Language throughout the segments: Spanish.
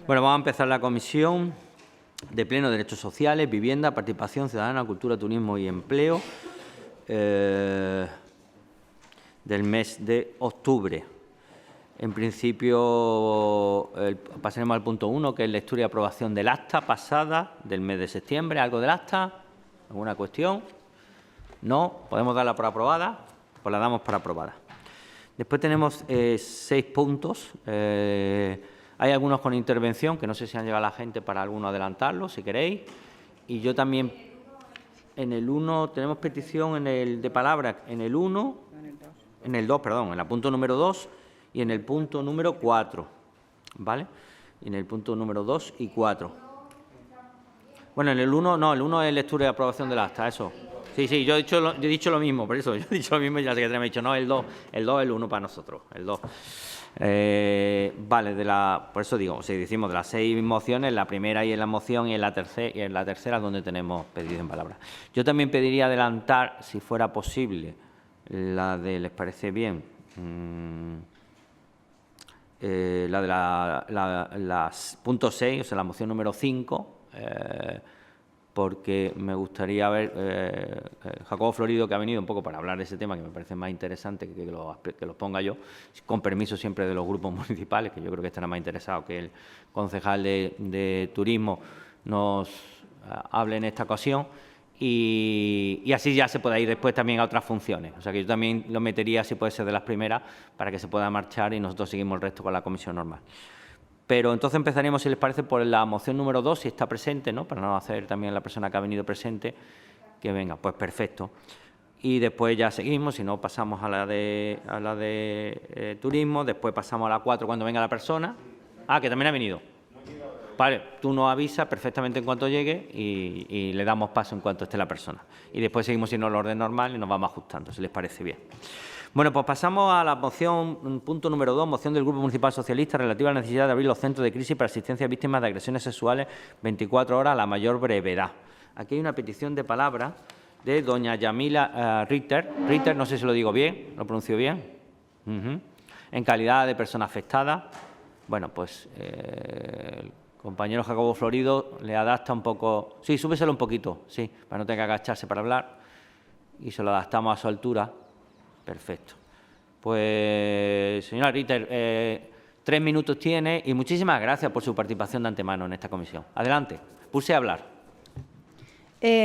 Bueno, vamos a empezar la comisión de Pleno de Derechos Sociales, Vivienda, Participación Ciudadana, Cultura, Turismo y Empleo del mes de octubre. En principio, pasaremos al punto 1, que es lectura y aprobación del acta pasada del mes de septiembre. ¿Algo del acta? ¿Alguna cuestión? ¿No? ¿Podemos darla por aprobada? Pues la damos por aprobada. Después tenemos 6 puntos. Hay algunos con intervención, que no sé si han llegado la gente para alguno adelantarlo, si queréis. Y yo también, en el 1, tenemos petición en el de palabra, en el 1, en el 2, perdón, en el punto número 2 y en el punto número 4, ¿vale? Y en el punto número 2 y 4. Bueno, en el 1, no, el 1 es lectura y aprobación del acta, eso. Sí, yo he dicho lo mismo, por eso, yo he dicho lo mismo y la secretaria me ha dicho, no, el 2 es el 1 para nosotros, el 2. Vale, por eso digo, si decimos de las 6 mociones, la primera y en la moción y en la tercera donde tenemos pedido en palabra. Yo también pediría adelantar, si fuera posible, la de, ¿les parece bien? La de la punto 6, o sea, la moción número 5, porque me gustaría ver Jacobo Florido, que ha venido un poco para hablar de ese tema, que me parece más interesante que lo ponga yo, con permiso siempre de los grupos municipales, que yo creo que estará más interesado que el concejal de Turismo nos hable en esta ocasión, y así ya se pueda ir después también a otras funciones. O sea, que yo también lo metería, si puede ser de las primeras, para que se pueda marchar y nosotros seguimos el resto con la comisión normal. Pero entonces empezaríamos, si les parece, por la moción número 2, si está presente, ¿no? Para no hacer también la persona que ha venido presente, que venga, pues perfecto. Y después ya seguimos, si no pasamos a la de turismo, después pasamos a la 4 cuando venga la persona. Ah, que también ha venido. Vale, tú nos avisas perfectamente en cuanto llegue y le damos paso en cuanto esté la persona. Y después seguimos siguiendo el orden normal y nos vamos ajustando, si les parece bien. Bueno, pues pasamos a la moción, punto número 2, moción del Grupo Municipal Socialista relativa a la necesidad de abrir los centros de crisis para asistencia a víctimas de agresiones sexuales 24 horas a la mayor brevedad. Aquí hay una petición de palabra de doña Yamila Ritter, no sé si lo digo bien, lo pronuncio bien, en calidad de persona afectada. Bueno, pues el compañero Jacobo Florido le adapta un poco, sí, súbeselo un poquito, sí, para no tener que agacharse para hablar, y se lo adaptamos a su altura. Perfecto. Pues, señora Ritter, 3 minutos tiene y muchísimas gracias por su participación de antemano en esta comisión. Adelante, pulse a hablar.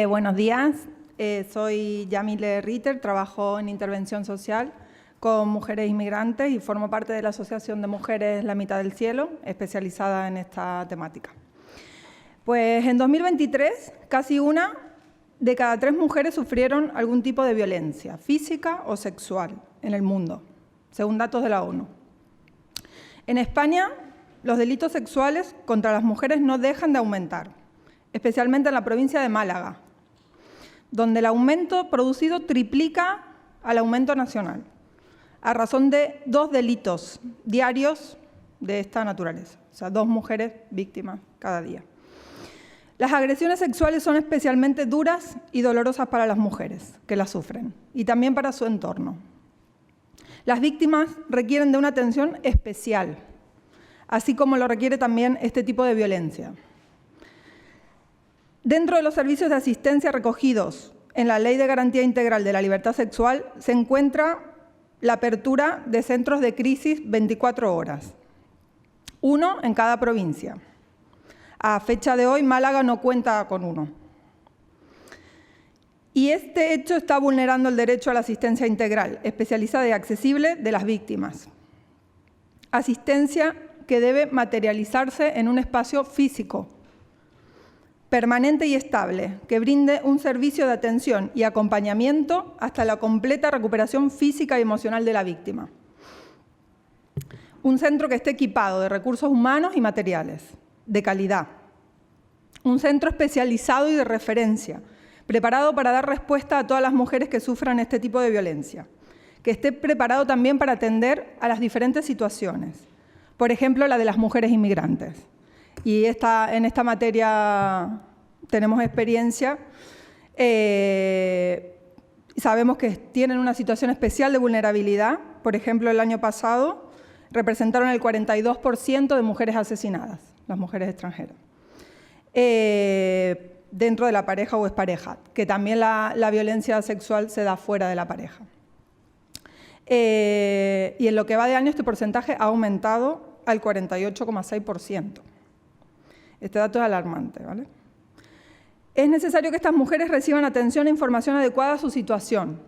Buenos días, soy Yamile Ritter, trabajo en intervención social con mujeres inmigrantes y formo parte de la Asociación de Mujeres La Mitad del Cielo, especializada en esta temática. Pues en 2023, casi 1 de cada 3 mujeres sufrieron algún tipo de violencia física o sexual en el mundo, según datos de la ONU. En España, los delitos sexuales contra las mujeres no dejan de aumentar, especialmente en la provincia de Málaga, donde el aumento producido triplica al aumento nacional, a razón de 2 delitos diarios de esta naturaleza, o sea, 2 mujeres víctimas cada día. Las agresiones sexuales son especialmente duras y dolorosas para las mujeres que las sufren y también para su entorno. Las víctimas requieren de una atención especial, así como lo requiere también este tipo de violencia. Dentro de los servicios de asistencia recogidos en la Ley de Garantía Integral de la Libertad Sexual se encuentra la apertura de centros de crisis 24 horas, 1 en cada provincia. A fecha de hoy, Málaga no cuenta con 1. Y este hecho está vulnerando el derecho a la asistencia integral, especializada y accesible de las víctimas. Asistencia que debe materializarse en un espacio físico, permanente y estable, que brinde un servicio de atención y acompañamiento hasta la completa recuperación física y emocional de la víctima. Un centro que esté equipado de recursos humanos y materiales, de calidad. Un centro especializado y de referencia, preparado para dar respuesta a todas las mujeres que sufran este tipo de violencia. Que esté preparado también para atender a las diferentes situaciones. Por ejemplo, la de las mujeres inmigrantes. Y en esta materia tenemos experiencia. Sabemos que tienen una situación especial de vulnerabilidad. Por ejemplo, el año pasado representaron el 42% de mujeres asesinadas las mujeres extranjeras, dentro de la pareja o expareja, que también la violencia sexual se da fuera de la pareja. Y en lo que va de año este porcentaje ha aumentado al 48,6%. Este dato es alarmante, ¿vale? Es necesario que estas mujeres reciban atención e información adecuada a su situación.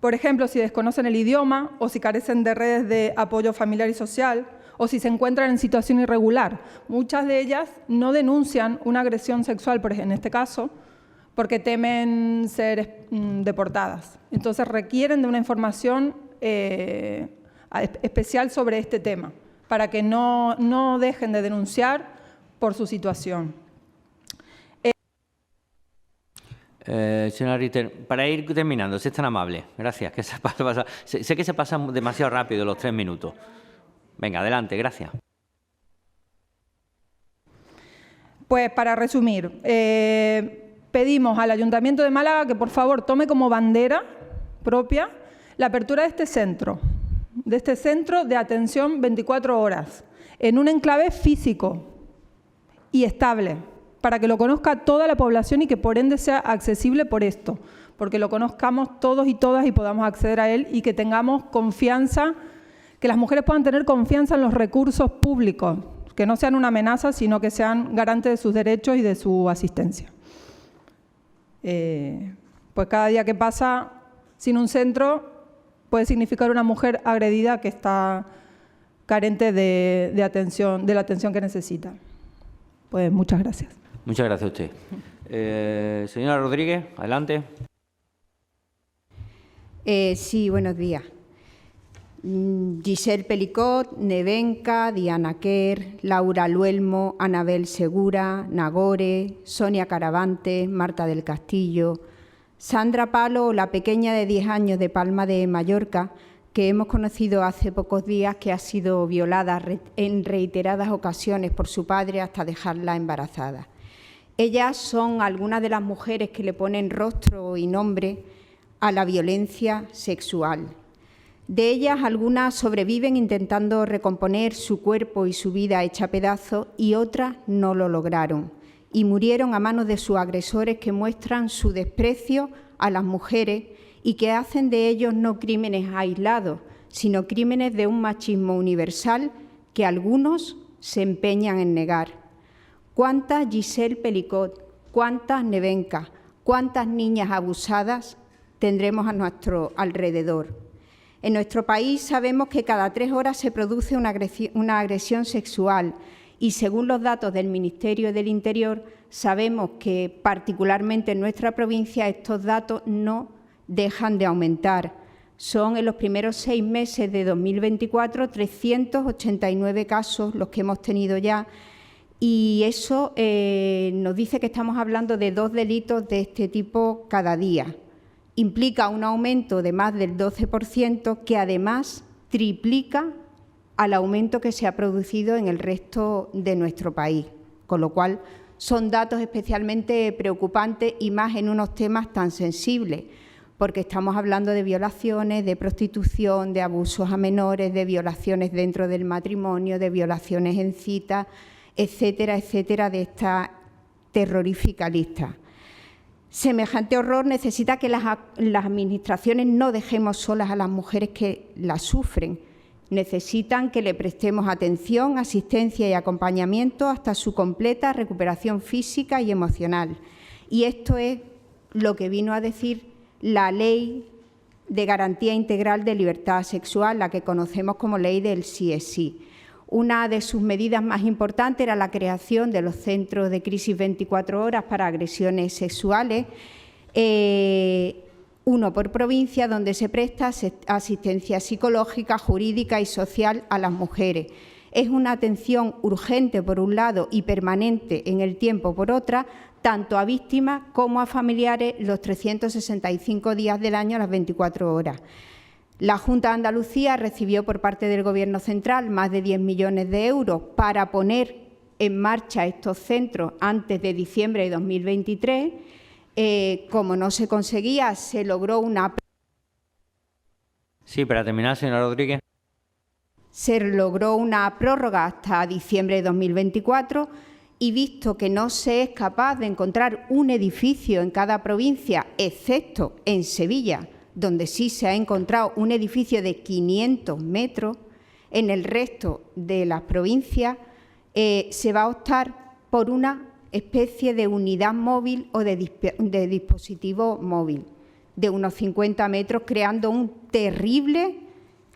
Por ejemplo, si desconocen el idioma o si carecen de redes de apoyo familiar y social o si se encuentran en situación irregular. Muchas de ellas no denuncian una agresión sexual, por ejemplo, en este caso, porque temen ser deportadas. Entonces requieren de una información especial sobre este tema, para que no dejen de denunciar por su situación. Señora Ritter, para ir terminando, si es tan amable, gracias, que sé que se pasa demasiado rápido los 3 minutos. Venga, adelante, gracias. Pues para resumir, pedimos al Ayuntamiento de Málaga que por favor tome como bandera propia la apertura de este centro de atención 24 horas, en un enclave físico y estable, para que lo conozca toda la población y que por ende sea accesible por esto, porque lo conozcamos todos y todas y podamos acceder a él y que tengamos confianza, que las mujeres puedan tener confianza en los recursos públicos, que no sean una amenaza, sino que sean garantes de sus derechos y de su asistencia. Pues cada día que pasa sin un centro puede significar una mujer agredida que está carente de la atención que necesita. Pues muchas gracias. Muchas gracias a usted. Señora Rodríguez, adelante. Sí, buenos días. Giselle Pelicot, Nevenka, Diana Kerr, Laura Luelmo, Anabel Segura, Nagore, Sonia Caravante, Marta del Castillo, Sandra Palo, la pequeña de 10 años de Palma de Mallorca, que hemos conocido hace pocos días, que ha sido violada en reiteradas ocasiones por su padre hasta dejarla embarazada. Ellas son algunas de las mujeres que le ponen rostro y nombre a la violencia sexual. De ellas, algunas sobreviven intentando recomponer su cuerpo y su vida hecha pedazos y otras no lo lograron y murieron a manos de sus agresores, que muestran su desprecio a las mujeres y que hacen de ellos no crímenes aislados, sino crímenes de un machismo universal que algunos se empeñan en negar. ¿Cuántas Giselle Pelicot, cuántas Nevenka, cuántas niñas abusadas tendremos a nuestro alrededor? En nuestro país sabemos que cada 3 horas se produce una agresión sexual y, según los datos del Ministerio del Interior, sabemos que particularmente en nuestra provincia estos datos no dejan de aumentar. Son en los primeros 6 meses de 2024 389 casos los que hemos tenido ya, y eso nos dice que estamos hablando de 2 delitos de este tipo cada día. Implica un aumento de más del 12%, que además triplica al aumento que se ha producido en el resto de nuestro país, con lo cual son datos especialmente preocupantes y más en unos temas tan sensibles, porque estamos hablando de violaciones, de prostitución, de abusos a menores, de violaciones dentro del matrimonio, de violaciones en cita, etcétera, etcétera, de esta terrorífica lista. Semejante horror necesita que las administraciones no dejemos solas a las mujeres que la sufren. Necesitan que le prestemos atención, asistencia y acompañamiento hasta su completa recuperación física y emocional. Y esto es lo que vino a decir la Ley de Garantía Integral de Libertad Sexual, la que conocemos como Ley del Sí es Sí. Una de sus medidas más importantes era la creación de los centros de crisis 24 horas para agresiones sexuales, uno por provincia, donde se presta asistencia psicológica, jurídica y social a las mujeres. Es una atención urgente por un lado y permanente en el tiempo por otra, tanto a víctimas como a familiares, los 365 días del año, las 24 horas. La Junta de Andalucía recibió por parte del Gobierno central más de 10 millones de euros para poner en marcha estos centros antes de diciembre de 2023. Como no se conseguía, se logró una... Sí, para terminar, señora Rodríguez. Se logró una prórroga hasta diciembre de 2024 y visto que no se es capaz de encontrar un edificio en cada provincia, excepto en Sevilla, donde sí se ha encontrado un edificio de 500 metros, en el resto de las provincias se va a optar por una especie de unidad móvil o de dispositivo móvil de unos 50 metros, creando un terrible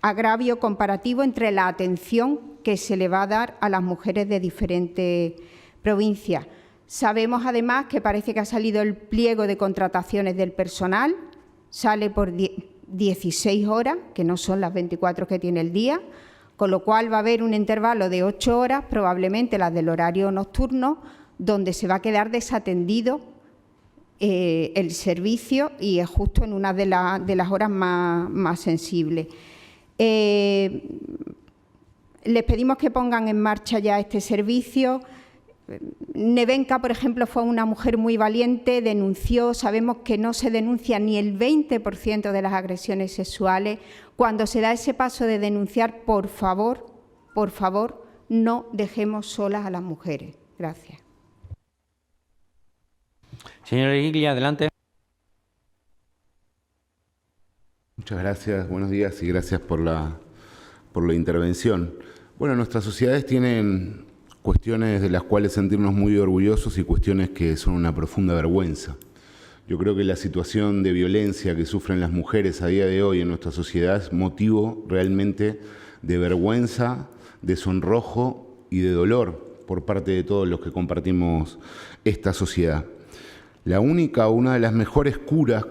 agravio comparativo entre la atención que se le va a dar a las mujeres de diferentes provincias. Sabemos además que parece que ha salido el pliego de contrataciones del personal, sale por 16 horas, que no son las 24 que tiene el día, con lo cual va a haber un intervalo de 8 horas, probablemente las del horario nocturno, donde se va a quedar desatendido el servicio y es justo en una de las horas más sensibles. Les pedimos que pongan en marcha ya este servicio. Nevenka, por ejemplo, fue una mujer muy valiente, denunció, sabemos que no se denuncia ni el 20% de las agresiones sexuales. Cuando se da ese paso de denunciar, por favor, no dejemos solas a las mujeres. Gracias. Señora Iglia, adelante. Muchas gracias, buenos días y gracias por la intervención. Bueno, nuestras sociedades tienen cuestiones de las cuales sentirnos muy orgullosos y cuestiones que son una profunda vergüenza. Yo creo que la situación de violencia que sufren las mujeres a día de hoy en nuestra sociedad es motivo realmente de vergüenza, de sonrojo y de dolor por parte de todos los que compartimos esta sociedad. La única o una de las mejores curas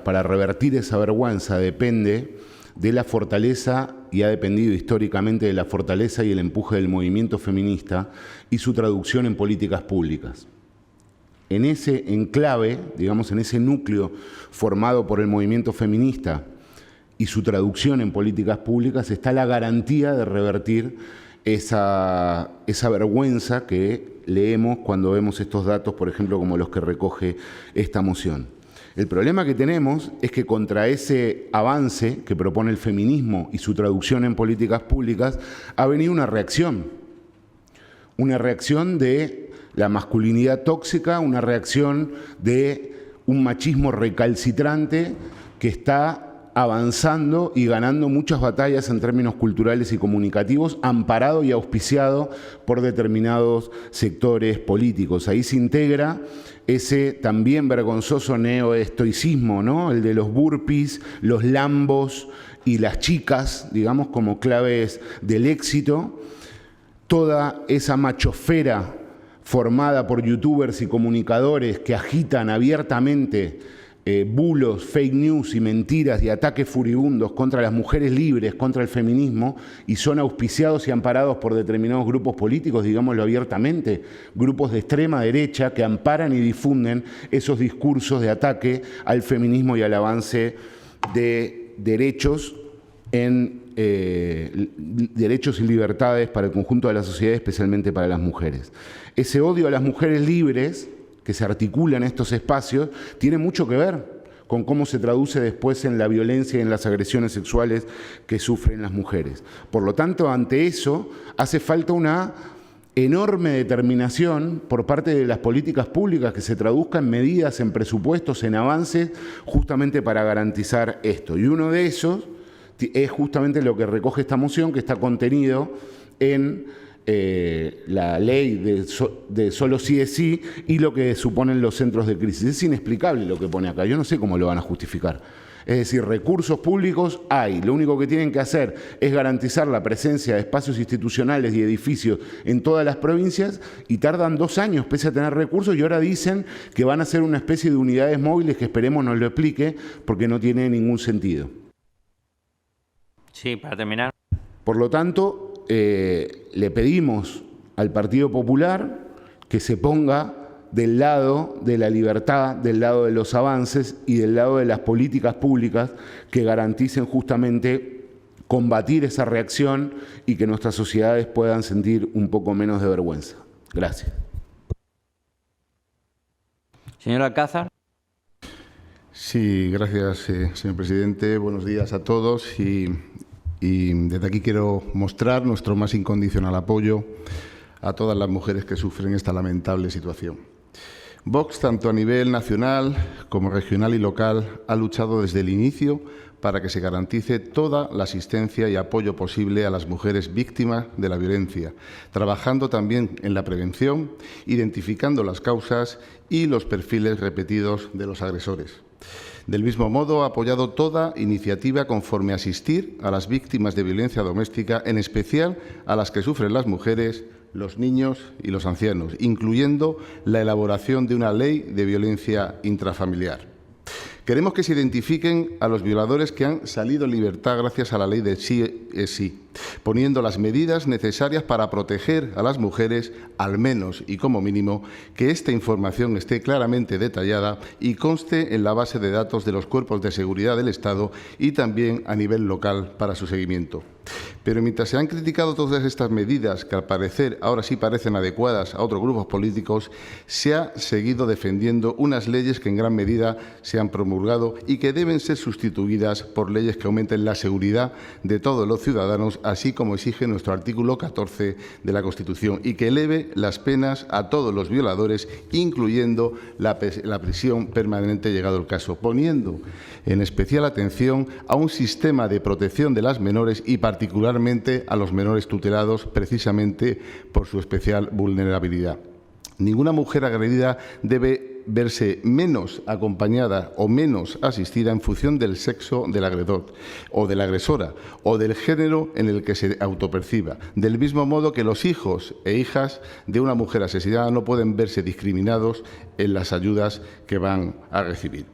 para revertir esa vergüenza depende de la fortaleza y ha dependido históricamente de la fortaleza y el empuje del movimiento feminista y su traducción en políticas públicas. En ese enclave, digamos, en ese núcleo formado por el movimiento feminista y su traducción en políticas públicas está la garantía de revertir esa vergüenza que leemos cuando vemos estos datos, por ejemplo, como los que recoge esta moción. El problema que tenemos es que contra ese avance que propone el feminismo y su traducción en políticas públicas ha venido una reacción de la masculinidad tóxica, una reacción de un machismo recalcitrante que está avanzando y ganando muchas batallas en términos culturales y comunicativos, amparado y auspiciado por determinados sectores políticos. Ahí se integra ese también vergonzoso neoestoicismo, ¿no? El de los burpees, los lambos y las chicas, digamos, como claves del éxito. Toda esa machosfera formada por youtubers y comunicadores que agitan abiertamente bulos, fake news y mentiras y ataques furibundos contra las mujeres libres, contra el feminismo, y son auspiciados y amparados por determinados grupos políticos, digámoslo abiertamente, grupos de extrema derecha que amparan y difunden esos discursos de ataque al feminismo y al avance de derechos derechos y libertades para el conjunto de la sociedad, especialmente para las mujeres. Ese odio a las mujeres libres que se articula en estos espacios, tiene mucho que ver con cómo se traduce después en la violencia y en las agresiones sexuales que sufren las mujeres. Por lo tanto, ante eso, hace falta una enorme determinación por parte de las políticas públicas que se traduzcan en medidas, en presupuestos, en avances, justamente para garantizar esto. Y uno de esos es justamente lo que recoge esta moción, que está contenido en la ley de solo sí es sí y lo que suponen los centros de crisis. Es inexplicable lo que pone acá, yo no sé cómo lo van a justificar. Es decir, recursos públicos hay, lo único que tienen que hacer es garantizar la presencia de espacios institucionales y edificios en todas las provincias y tardan 2 años pese a tener recursos y ahora dicen que van a hacer una especie de unidades móviles que esperemos nos lo explique porque no tiene ningún sentido. Sí, para terminar. Por lo tanto, le pedimos al Partido Popular que se ponga del lado de la libertad, del lado de los avances y del lado de las políticas públicas que garanticen justamente combatir esa reacción y que nuestras sociedades puedan sentir un poco menos de vergüenza. Gracias. Señor Alcázar. Sí, gracias, señor presidente. Buenos días a todos y Y desde aquí quiero mostrar nuestro más incondicional apoyo a todas las mujeres que sufren esta lamentable situación. Vox, tanto a nivel nacional como regional y local, ha luchado desde el inicio para que se garantice toda la asistencia y apoyo posible a las mujeres víctimas de la violencia, trabajando también en la prevención, identificando las causas y los perfiles repetidos de los agresores. Del mismo modo, ha apoyado toda iniciativa conforme a asistir a las víctimas de violencia doméstica, en especial a las que sufren las mujeres, los niños y los ancianos, incluyendo la elaboración de una ley de violencia intrafamiliar. Queremos que se identifiquen a los violadores que han salido en libertad gracias a la ley de sí es sí, poniendo las medidas necesarias para proteger a las mujeres, al menos y como mínimo, que esta información esté claramente detallada y conste en la base de datos de los cuerpos de seguridad del Estado y también a nivel local para su seguimiento. Pero mientras se han criticado todas estas medidas, que al parecer ahora sí parecen adecuadas a otros grupos políticos, se ha seguido defendiendo unas leyes que en gran medida se han promulgado y que deben ser sustituidas por leyes que aumenten la seguridad de todos los ciudadanos, así como exige nuestro artículo 14 de la Constitución, y que eleve las penas a todos los violadores, incluyendo la prisión permanente llegado el caso, poniendo en especial atención a un sistema de protección de las menores y particularmente a los menores tutelados, precisamente por su especial vulnerabilidad. Ninguna mujer agredida debe verse menos acompañada o menos asistida en función del sexo del agresor o de la agresora o del género en el que se autoperciba. Del mismo modo que los hijos e hijas de una mujer asesinada no pueden verse discriminados en las ayudas que van a recibir.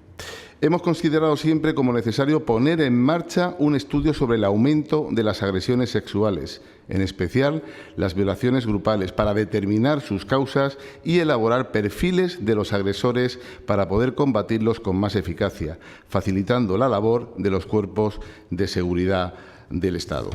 Hemos considerado siempre como necesario poner en marcha un estudio sobre el aumento de las agresiones sexuales, en especial las violaciones grupales, para determinar sus causas y elaborar perfiles de los agresores para poder combatirlos con más eficacia, facilitando la labor de los cuerpos de seguridad del Estado.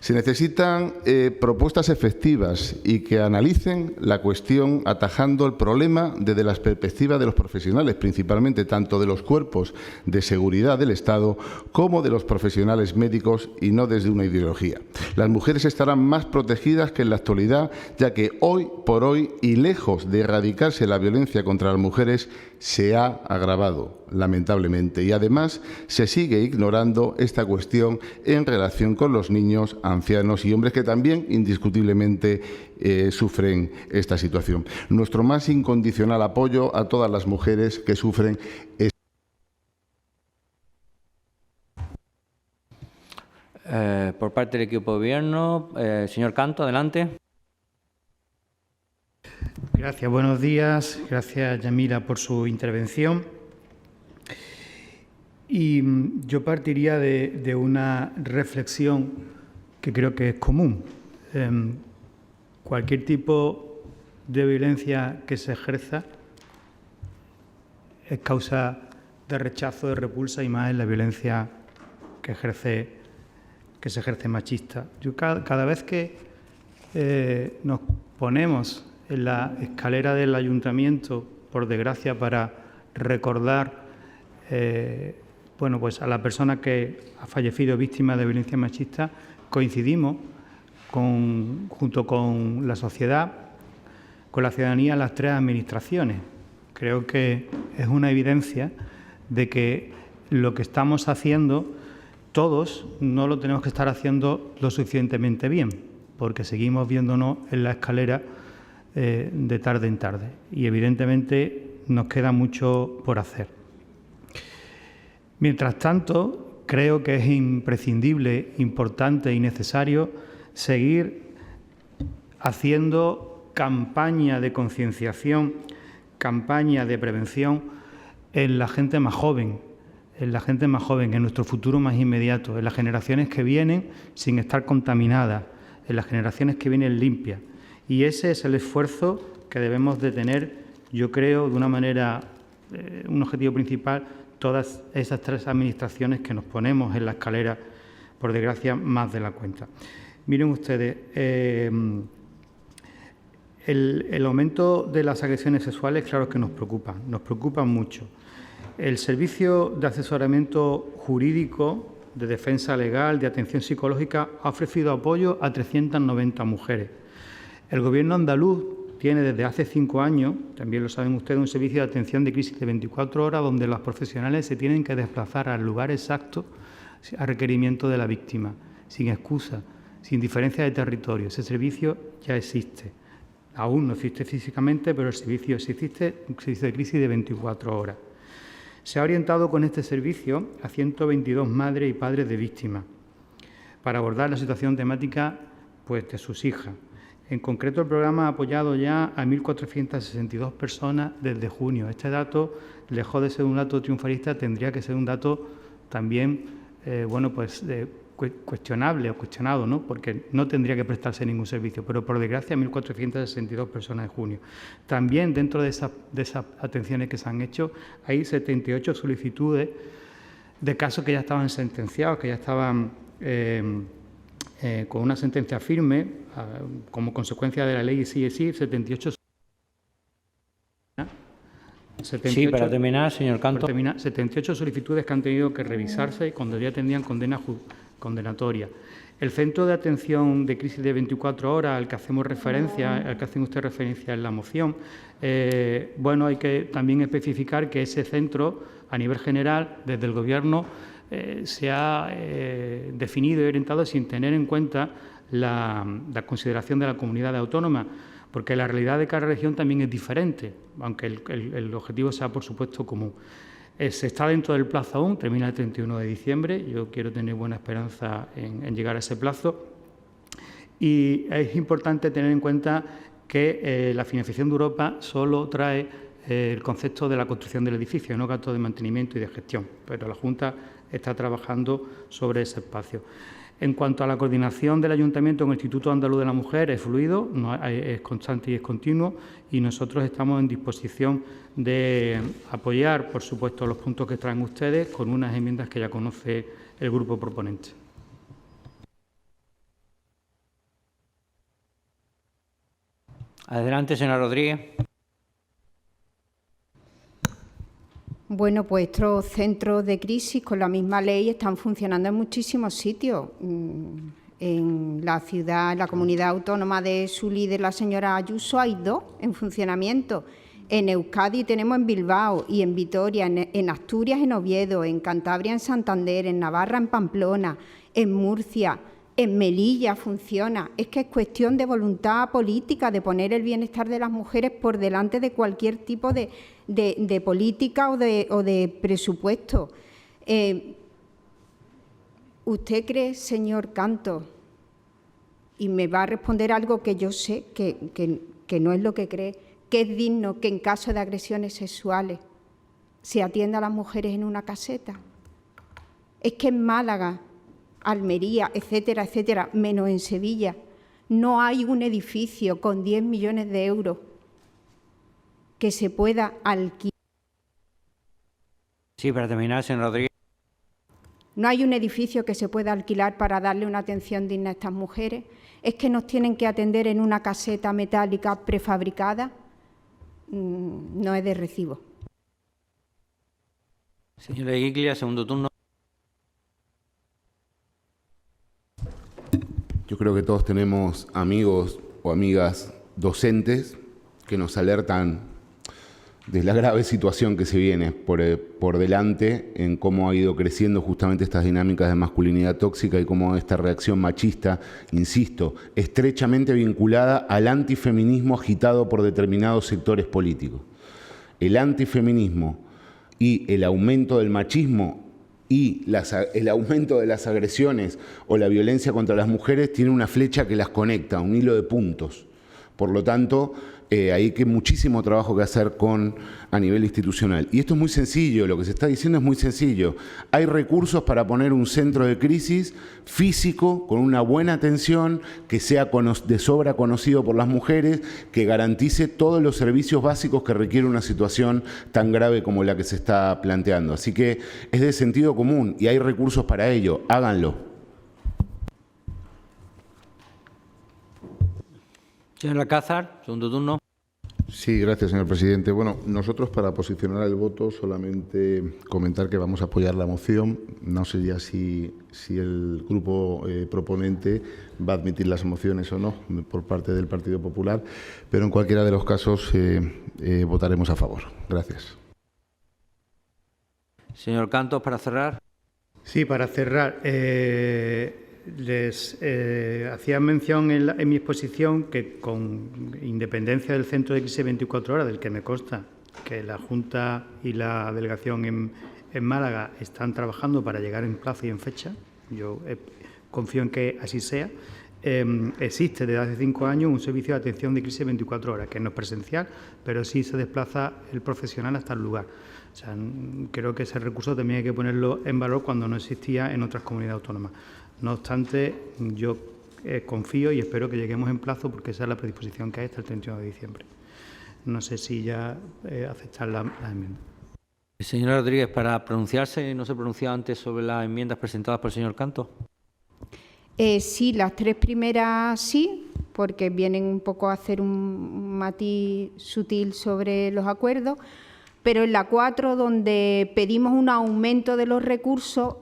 Se necesitan propuestas efectivas y que analicen la cuestión atajando el problema desde la perspectiva de los profesionales, principalmente tanto de los cuerpos de seguridad del Estado como de los profesionales médicos y no desde una ideología. Las mujeres estarán más protegidas que en la actualidad, ya que hoy por hoy, y lejos de erradicarse la violencia contra las mujeres, se ha agravado, lamentablemente, y además se sigue ignorando esta cuestión en relación con los niños, ancianos y hombres que también indiscutiblemente sufren esta situación. Nuestro más incondicional apoyo a todas las mujeres que sufren por parte del equipo de gobierno, señor Canto, adelante. Gracias, buenos días. Gracias, Yamila, por su intervención. Y yo partiría de una reflexión que creo que es común. Cualquier tipo de violencia que se ejerza es causa de rechazo, de repulsa, y más en la violencia que se ejerce machista. Yo cada vez que nos ponemos en la escalera del ayuntamiento, por desgracia, para recordar pues a la persona que ha fallecido víctima de violencia machista, coincidimos junto con la sociedad, con la ciudadanía, las tres administraciones. Creo que es una evidencia de que lo que estamos haciendo todos no lo tenemos que estar haciendo lo suficientemente bien, porque seguimos viéndonos en la escalera de tarde en tarde y evidentemente nos queda mucho por hacer. Mientras tanto, creo que es imprescindible, importante y necesario seguir haciendo campaña de concienciación, campaña de prevención en la gente más joven, en nuestro futuro más inmediato, en las generaciones que vienen sin estar contaminadas, en las generaciones que vienen limpias. Y ese es el esfuerzo que debemos de tener, yo creo, de una manera, un objetivo principal, todas esas tres administraciones que nos ponemos en la escalera, por desgracia, más de la cuenta. Miren ustedes, el aumento de las agresiones sexuales, claro que nos preocupan mucho. El Servicio de Asesoramiento Jurídico de defensa legal, de atención psicológica, ha ofrecido apoyo a 390 mujeres. El Gobierno andaluz tiene desde hace 5 años, también lo saben ustedes, un servicio de atención de crisis de 24 horas donde los profesionales se tienen que desplazar al lugar exacto a requerimiento de la víctima, sin excusa, sin diferencia de territorio. Ese servicio ya existe. Aún no existe físicamente, pero el servicio existe, un servicio de crisis de 24 horas. Se ha orientado con este servicio a 122 madres y padres de víctimas para abordar la situación temática pues, de sus hijas. En concreto, el programa ha apoyado ya a 1.462 personas desde junio. Este dato, lejos de ser un dato triunfalista, tendría que ser un dato también cuestionable o cuestionado, ¿no? Porque no tendría que prestarse ningún servicio, pero por desgracia 1.462 personas en junio. También dentro de esas atenciones que se han hecho hay 78 solicitudes de casos que ya estaban sentenciados, que ya estaban con una sentencia firme como consecuencia de la ley CSI, 78. Sí, para terminar, señor Canto. 78 solicitudes que han tenido que revisarse y cuando ya tendrían condena condenatoria. El Centro de Atención de Crisis de 24 horas al que hacemos referencia, al que hacen usted referencia en la moción, hay que también especificar que ese centro, a nivel general, desde el Gobierno, se ha definido y orientado sin tener en cuenta la consideración de la comunidad autónoma, porque la realidad de cada región también es diferente, aunque el objetivo sea, por supuesto, común. Se está dentro del plazo aún, termina el 31 de diciembre, yo quiero tener buena esperanza en llegar a ese plazo. Y es importante tener en cuenta que la financiación de Europa solo trae el concepto de la construcción del edificio, no gastos de mantenimiento y de gestión, pero la Junta está trabajando sobre ese espacio. En cuanto a la coordinación del Ayuntamiento con el Instituto Andaluz de la Mujer, es fluido, es constante y es continuo, y nosotros estamos en disposición de apoyar, por supuesto, los puntos que traen ustedes con unas enmiendas que ya conoce el grupo proponente. Adelante, señora Rodríguez. Bueno, pues estos centros de crisis con la misma ley están funcionando en muchísimos sitios. En la ciudad, en la comunidad autónoma de su líder, la señora Ayuso, hay 2 en funcionamiento. En Euskadi tenemos en Bilbao y en Vitoria, en Asturias, en Oviedo, en Cantabria, en Santander, en Navarra, en Pamplona, en Murcia, en Melilla funciona. Es que es cuestión de voluntad política, de poner el bienestar de las mujeres por delante de cualquier tipo de política o de presupuesto. ¿Usted cree, señor Canto, y me va a responder algo que yo sé que no es lo que cree, que es digno que en caso de agresiones sexuales se atienda a las mujeres en una caseta? Es que en Málaga, Almería, etcétera, etcétera, menos en Sevilla, no hay un edificio con 10 millones de euros que se pueda alquilar. Sí, para terminar, señor Rodríguez. No hay un edificio que se pueda alquilar para darle una atención digna a estas mujeres. Es que nos tienen que atender en una caseta metálica prefabricada. No es de recibo. Señora Iglia, segundo turno. Yo creo que todos tenemos amigos o amigas docentes que nos alertan de la grave situación que se viene por delante en cómo ha ido creciendo justamente estas dinámicas de masculinidad tóxica y cómo esta reacción machista, insisto, estrechamente vinculada al antifeminismo agitado por determinados sectores políticos. El antifeminismo y el aumento del machismo y el aumento de las agresiones o la violencia contra las mujeres tiene una flecha que las conecta, un hilo de puntos. Por lo tanto, hay muchísimo trabajo que hacer a nivel institucional. Y esto es muy sencillo, lo que se está diciendo es muy sencillo. Hay recursos para poner un centro de crisis físico, con una buena atención, que sea de sobra conocido por las mujeres, que garantice todos los servicios básicos que requiere una situación tan grave como la que se está planteando. Así que es de sentido común y hay recursos para ello. Háganlo. Señor Alcázar, segundo turno. Sí, gracias, señor presidente. Bueno, nosotros para posicionar el voto solamente comentar que vamos a apoyar la moción. No sé ya si el grupo proponente va a admitir las mociones o no por parte del Partido Popular, pero en cualquiera de los casos votaremos a favor. Gracias. Señor Cantos, para cerrar. Sí, para cerrar. Les hacía mención en mi exposición que, con independencia del Centro de Crisis 24 horas, del que me consta que la Junta y la delegación en Málaga están trabajando para llegar en plazo y en fecha, yo confío en que así sea, existe desde hace 5 años un servicio de atención de crisis 24 horas, que no es presencial, pero sí se desplaza el profesional hasta el lugar. O sea, creo que ese recurso también hay que ponerlo en valor cuando no existía en otras comunidades autónomas. No obstante, yo confío y espero que lleguemos en plazo, porque esa es la predisposición que hay hasta el 31 de diciembre. No sé si ya aceptar la enmienda. Señora Rodríguez, para pronunciarse, ¿no se pronunciaba antes sobre las enmiendas presentadas por el señor Cantos? Sí, las 3 primeras sí, porque vienen un poco a hacer un matiz sutil sobre los acuerdos, pero en la 4, donde pedimos un aumento de los recursos,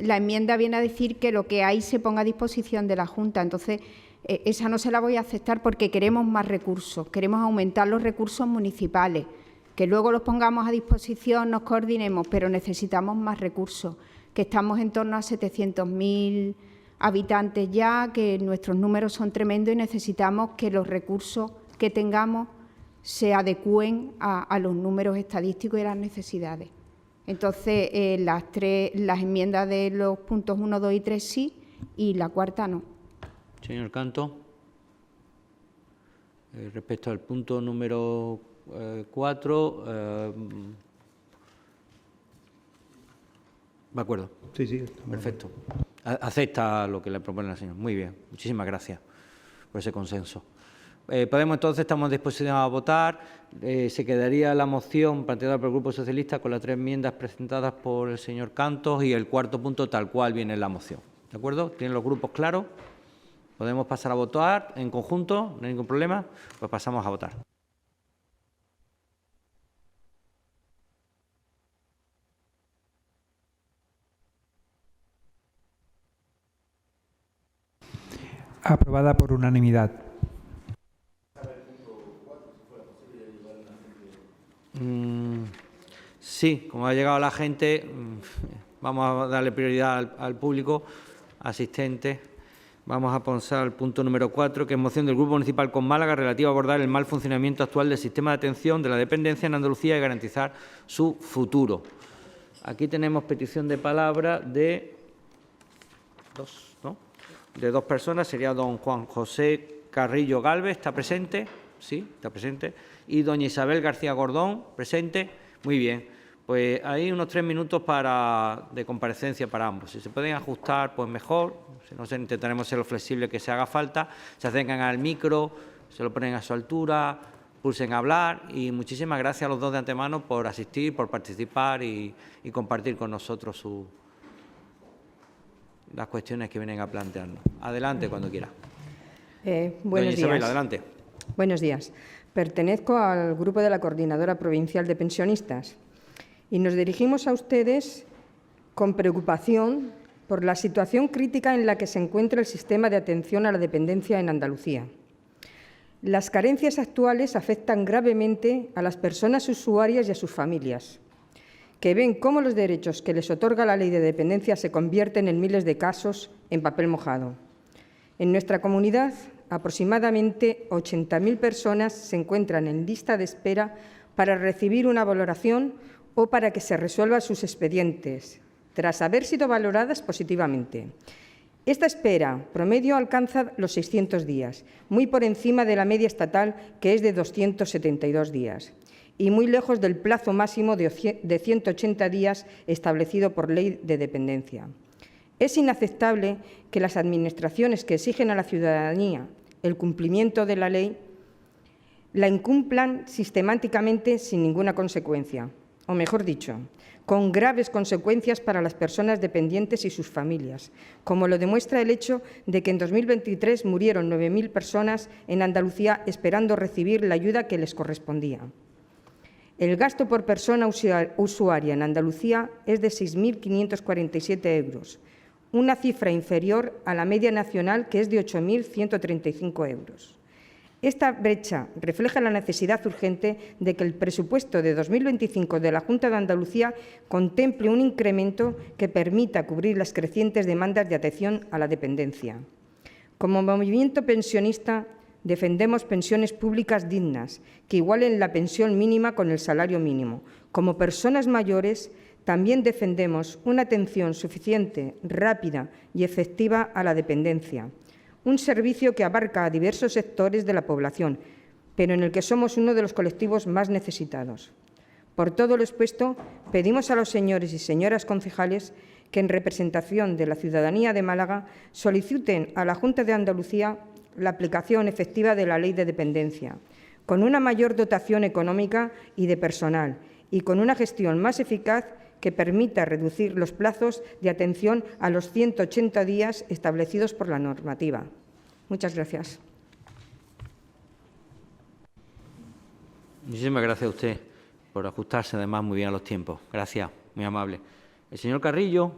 la enmienda viene a decir que lo que hay se ponga a disposición de la Junta. Entonces, esa no se la voy a aceptar porque queremos más recursos, queremos aumentar los recursos municipales, que luego los pongamos a disposición, nos coordinemos, pero necesitamos más recursos, que estamos en torno a 700.000 habitantes ya, que nuestros números son tremendos y necesitamos que los recursos que tengamos se adecúen a los números estadísticos y a las necesidades. Entonces, las enmiendas de los puntos 1, 2 y 3 sí, y la 4 no. Señor Cantos, respecto al punto número 4, ¿de acuerdo? Sí, sí. Perfecto. Acepta lo que le propone la señora. Muy bien. Muchísimas gracias por ese consenso. Podemos entonces, estamos dispuestos a votar. Se quedaría la moción planteada por el Grupo Socialista con las 3 enmiendas presentadas por el señor Cantos y el 4º punto tal cual viene en la moción. ¿De acuerdo? ¿Tienen los grupos claros? ¿Podemos pasar a votar en conjunto? ¿No hay ningún problema? Pues pasamos a votar. Aprobada por unanimidad. Sí, como ha llegado la gente, vamos a darle prioridad al público asistente. Vamos a pasar al punto número 4, que es moción del Grupo Municipal con Málaga relativa a abordar el mal funcionamiento actual del sistema de atención de la dependencia en Andalucía y garantizar su futuro. Aquí tenemos petición de palabra de dos personas. Sería don Juan José Carrillo Galvez, ¿está presente? Sí, está presente. Y doña Isabel García Gordón, presente. Muy bien. Pues hay unos 3 minutos de comparecencia para ambos. Si se pueden ajustar, pues mejor. Si no, intentaremos ser lo flexible que se haga falta. Se acercan al micro, se lo ponen a su altura, pulsen a hablar. Y muchísimas gracias a los dos de antemano por asistir, por participar y compartir con nosotros las cuestiones que vienen a plantearnos. Adelante, cuando quiera. Buenos días. Isabel, adelante. Buenos días. Pertenezco al grupo de la Coordinadora Provincial de Pensionistas y nos dirigimos a ustedes con preocupación por la situación crítica en la que se encuentra el sistema de atención a la dependencia en Andalucía. Las carencias actuales afectan gravemente a las personas usuarias y a sus familias, que ven cómo los derechos que les otorga la Ley de Dependencia se convierten en miles de casos en papel mojado. En nuestra comunidad, aproximadamente 80.000 personas se encuentran en lista de espera para recibir una valoración o para que se resuelvan sus expedientes, tras haber sido valoradas positivamente. Esta espera promedio alcanza los 600 días, muy por encima de la media estatal, que es de 272 días, y muy lejos del plazo máximo de 180 días establecido por Ley de Dependencia. Es inaceptable que las administraciones que exigen a la ciudadanía el cumplimiento de la ley la incumplan sistemáticamente sin ninguna consecuencia. o mejor dicho, con graves consecuencias para las personas dependientes y sus familias, como lo demuestra el hecho de que en 2023 murieron 9.000 personas en Andalucía esperando recibir la ayuda que les correspondía. El gasto por persona usuaria en Andalucía es de 6.547 euros, una cifra inferior a la media nacional, que es de 8.135 euros. Esta brecha refleja la necesidad urgente de que el presupuesto de 2025 de la Junta de Andalucía contemple un incremento que permita cubrir las crecientes demandas de atención a la dependencia. Como movimiento pensionista, defendemos pensiones públicas dignas, que igualen la pensión mínima con el salario mínimo. Como personas mayores, también defendemos una atención suficiente, rápida y efectiva a la dependencia, un servicio que abarca a diversos sectores de la población, pero en el que somos uno de los colectivos más necesitados. Por todo lo expuesto, pedimos a los señores y señoras concejales que, en representación de la ciudadanía de Málaga, soliciten a la Junta de Andalucía la aplicación efectiva de la Ley de Dependencia, con una mayor dotación económica y de personal, y con una gestión más eficaz que permita reducir los plazos de atención a los 180 días establecidos por la normativa. Muchas gracias. Muchísimas gracias a usted por ajustarse, además, muy bien a los tiempos. Gracias, muy amable. El señor Carrillo.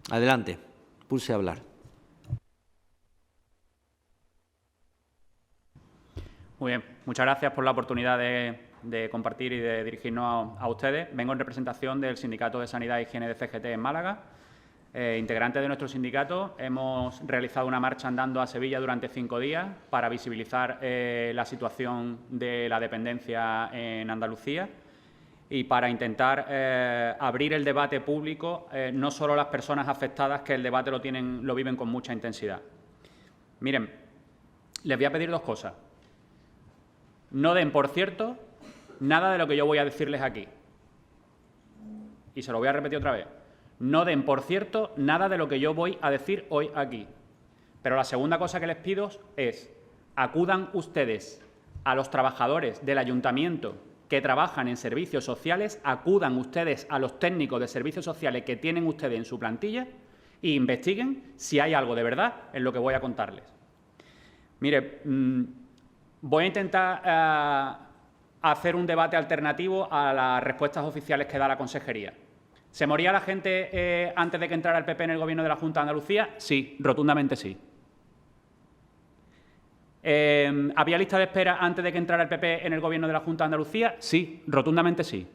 Adelante, pulse a hablar. Muy bien, muchas gracias por la oportunidad de compartir y de dirigirnos a ustedes. Vengo en representación del Sindicato de Sanidad e Higiene de CGT en Málaga. Integrantes de nuestro sindicato hemos realizado una marcha andando a Sevilla durante 5 días para visibilizar la situación de la dependencia en Andalucía y para intentar abrir el debate público, no solo las personas afectadas, que el debate lo viven con mucha intensidad. Miren, les voy a pedir 2 cosas. No den por cierto nada de lo que yo voy a decirles aquí. Y se lo voy a repetir otra vez. No den por cierto nada de lo que yo voy a decir hoy aquí. Pero la segunda cosa que les pido es: acudan ustedes a los trabajadores del ayuntamiento que trabajan en servicios sociales, acudan ustedes a los técnicos de servicios sociales que tienen ustedes en su plantilla e investiguen si hay algo de verdad en lo que voy a contarles. Mire, voy a intentar hacer un debate alternativo a las respuestas oficiales que da la consejería. ¿Se moría la gente antes de que entrara el PP en el Gobierno de la Junta de Andalucía? Sí, rotundamente sí. ¿Había lista de espera antes de que entrara el PP en el Gobierno de la Junta de Andalucía? Sí, rotundamente sí.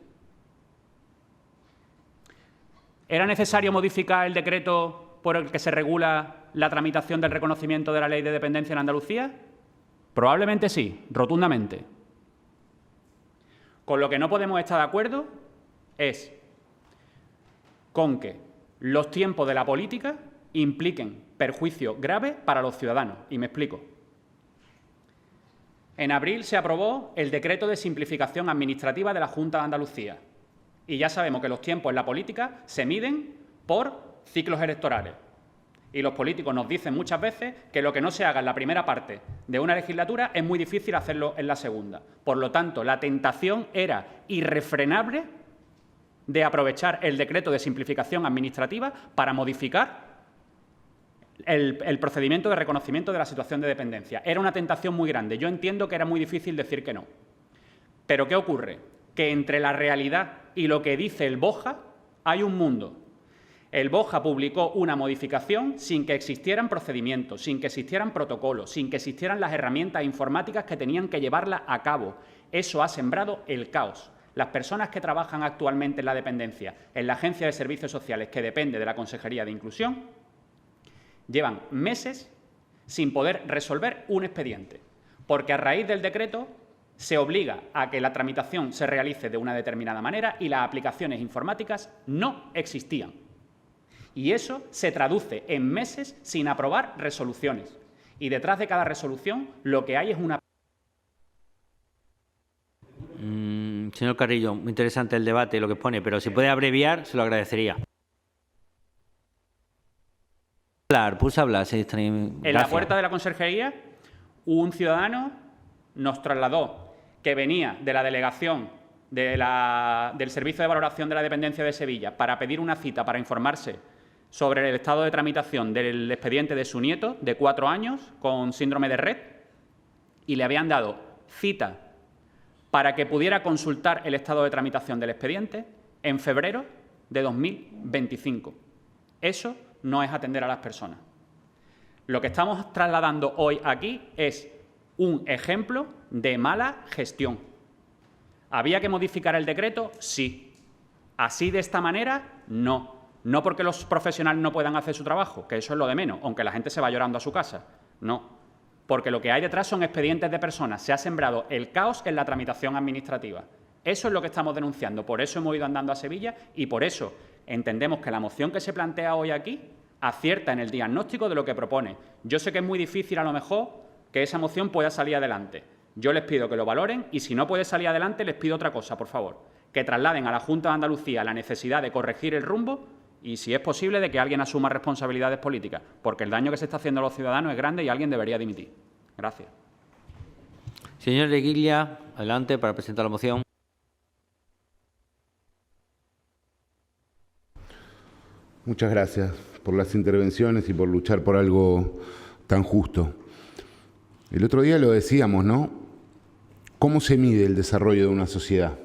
¿Era necesario modificar el decreto por el que se regula la tramitación del reconocimiento de la Ley de Dependencia en Andalucía? Probablemente sí, rotundamente. Con lo que no podemos estar de acuerdo es con que los tiempos de la política impliquen perjuicio grave para los ciudadanos. Y me explico. En abril se aprobó el decreto de simplificación administrativa de la Junta de Andalucía. Y ya sabemos que los tiempos en la política se miden por ciclos electorales. Y los políticos nos dicen muchas veces que lo que no se haga en la primera parte de una legislatura es muy difícil hacerlo en la segunda. Por lo tanto, la tentación era irrefrenable de aprovechar el decreto de simplificación administrativa para modificar el procedimiento de reconocimiento de la situación de dependencia. Era una tentación muy grande. Yo entiendo que era muy difícil decir que no. Pero ¿qué ocurre? Que entre la realidad y lo que dice el BOJA hay un mundo. El BOJA publicó una modificación sin que existieran procedimientos, sin que existieran protocolos, sin que existieran las herramientas informáticas que tenían que llevarla a cabo. Eso ha sembrado el caos. Las personas que trabajan actualmente en la dependencia, en la Agencia de Servicios Sociales, que depende de la Consejería de Inclusión, llevan meses sin poder resolver un expediente, porque a raíz del decreto se obliga a que la tramitación se realice de una determinada manera y las aplicaciones informáticas no existían. Y eso se traduce en meses sin aprobar resoluciones. Y detrás de cada resolución lo que hay es una... Señor Carrillo, muy interesante el debate y lo que pone, pero si puede abreviar, se lo agradecería. Pulsa hablar. En la puerta de la Consejería, un ciudadano nos trasladó que venía de la delegación del Servicio de Valoración de la Dependencia de Sevilla para pedir una cita para informarse sobre el estado de tramitación del expediente de su nieto de 4 años con síndrome de Rett, y le habían dado cita para que pudiera consultar el estado de tramitación del expediente en febrero de 2025. Eso no es atender a las personas. Lo que estamos trasladando hoy aquí es un ejemplo de mala gestión. ¿Había que modificar el decreto? Sí. ¿Así de esta manera? No. No porque los profesionales no puedan hacer su trabajo, que eso es lo de menos, aunque la gente se va llorando a su casa. No. Porque lo que hay detrás son expedientes de personas. Se ha sembrado el caos en la tramitación administrativa. Eso es lo que estamos denunciando. Por eso hemos ido andando a Sevilla y por eso entendemos que la moción que se plantea hoy aquí acierta en el diagnóstico de lo que propone. Yo sé que es muy difícil, a lo mejor, que esa moción pueda salir adelante. Yo les pido que lo valoren y, si no puede salir adelante, les pido otra cosa, por favor. Que trasladen a la Junta de Andalucía la necesidad de corregir el rumbo y, si es posible, de que alguien asuma responsabilidades políticas, porque el daño que se está haciendo a los ciudadanos es grande y alguien debería dimitir. Gracias. Señor Leguilla, adelante para presentar la moción. Muchas gracias por las intervenciones y por luchar por algo tan justo. El otro día lo decíamos, ¿no? ¿Cómo se mide el desarrollo de una sociedad?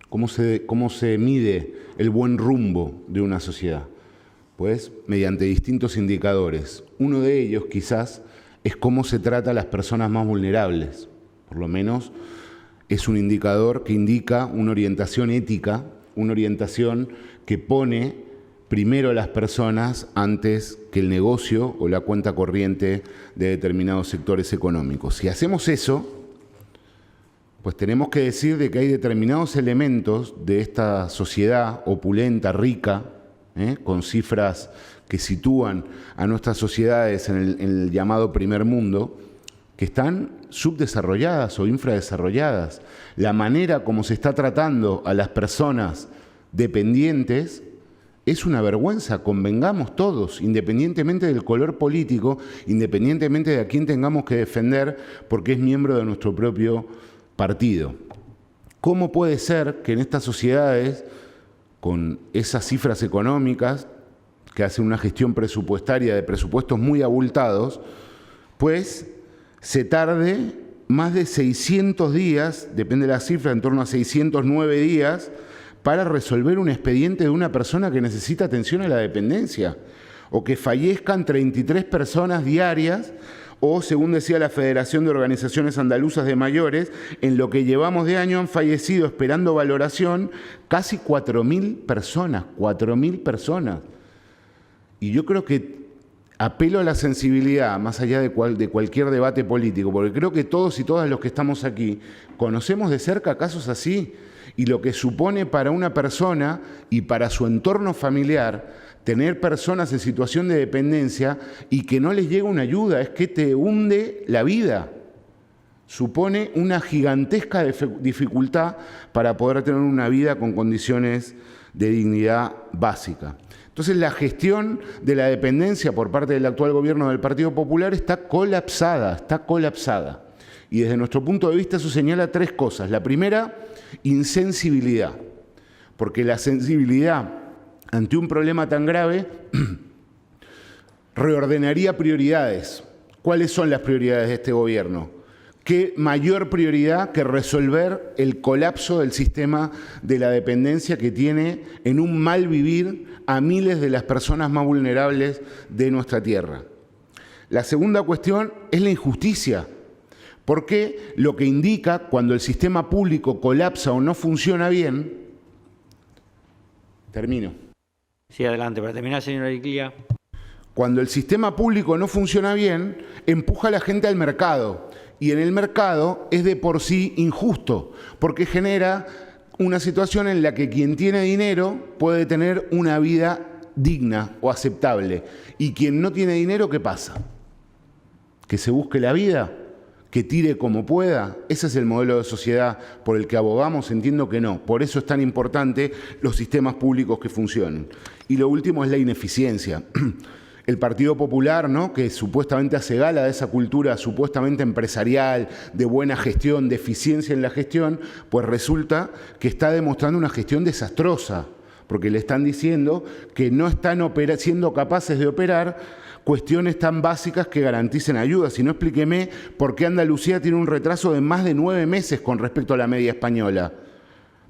¿Cómo se mide el buen rumbo de una sociedad? Pues mediante distintos indicadores. Uno de ellos, quizás, es cómo se trata a las personas más vulnerables. Por lo menos es un indicador que indica una orientación ética, una orientación que pone primero a las personas antes que el negocio o la cuenta corriente de determinados sectores económicos. Si hacemos eso, pues tenemos que decir de que hay determinados elementos de esta sociedad opulenta, rica, con cifras que sitúan a nuestras sociedades en el llamado primer mundo, que están subdesarrolladas o infradesarrolladas. La manera como se está tratando a las personas dependientes es una vergüenza, convengamos todos, independientemente del color político, independientemente de a quién tengamos que defender, porque es miembro de nuestro propio partido. ¿Cómo puede ser que en estas sociedades, con esas cifras económicas, que hacen una gestión presupuestaria de presupuestos muy abultados, pues se tarde más de 600 días, depende de la cifra, en torno a 609 días, para resolver un expediente de una persona que necesita atención a la dependencia, o que fallezcan 33 personas diarias, o, según decía la Federación de Organizaciones Andaluzas de Mayores, en lo que llevamos de año han fallecido esperando valoración casi 4.000 personas, 4.000 personas. Y yo creo que apelo a la sensibilidad, más allá de cualquier debate político, porque creo que todos y todas los que estamos aquí conocemos de cerca casos así, y lo que supone para una persona y para su entorno familiar tener personas en situación de dependencia y que no les llega una ayuda, es que te hunde la vida. Supone una gigantesca dificultad para poder tener una vida con condiciones de dignidad básica. Entonces, la gestión de la dependencia por parte del actual gobierno del Partido Popular está colapsada, Y desde nuestro punto de vista eso señala 3 cosas. La primera, insensibilidad, porque la sensibilidad ante un problema tan grave reordenaría prioridades. ¿Cuáles son las prioridades de este gobierno? ¿Qué mayor prioridad que resolver el colapso del sistema de la dependencia que tiene en un mal vivir a miles de las personas más vulnerables de nuestra tierra? La segunda cuestión es la injusticia, porque lo que indica cuando el sistema público colapsa o no funciona bien... Termino. Sí, adelante. Para terminar, señora Leguilla. Cuando el sistema público no funciona bien, empuja a la gente al mercado. Y en el mercado es de por sí injusto, porque genera una situación en la que quien tiene dinero puede tener una vida digna o aceptable. Y quien no tiene dinero, ¿qué pasa? ¿Que se busque la vida? ¿Que tire como pueda? ¿Ese es el modelo de sociedad por el que abogamos? Entiendo que no. Por eso es tan importante los sistemas públicos que funcionen. Y lo último es la ineficiencia. el Partido Popular, ¿no?, que supuestamente hace gala de esa cultura supuestamente empresarial, de buena gestión, de eficiencia en la gestión, pues resulta que está demostrando una gestión desastrosa, porque le están diciendo que no están siendo capaces de operar cuestiones tan básicas que garanticen ayuda. Si no, explíqueme por qué Andalucía tiene un retraso de más de 9 meses con respecto a la media española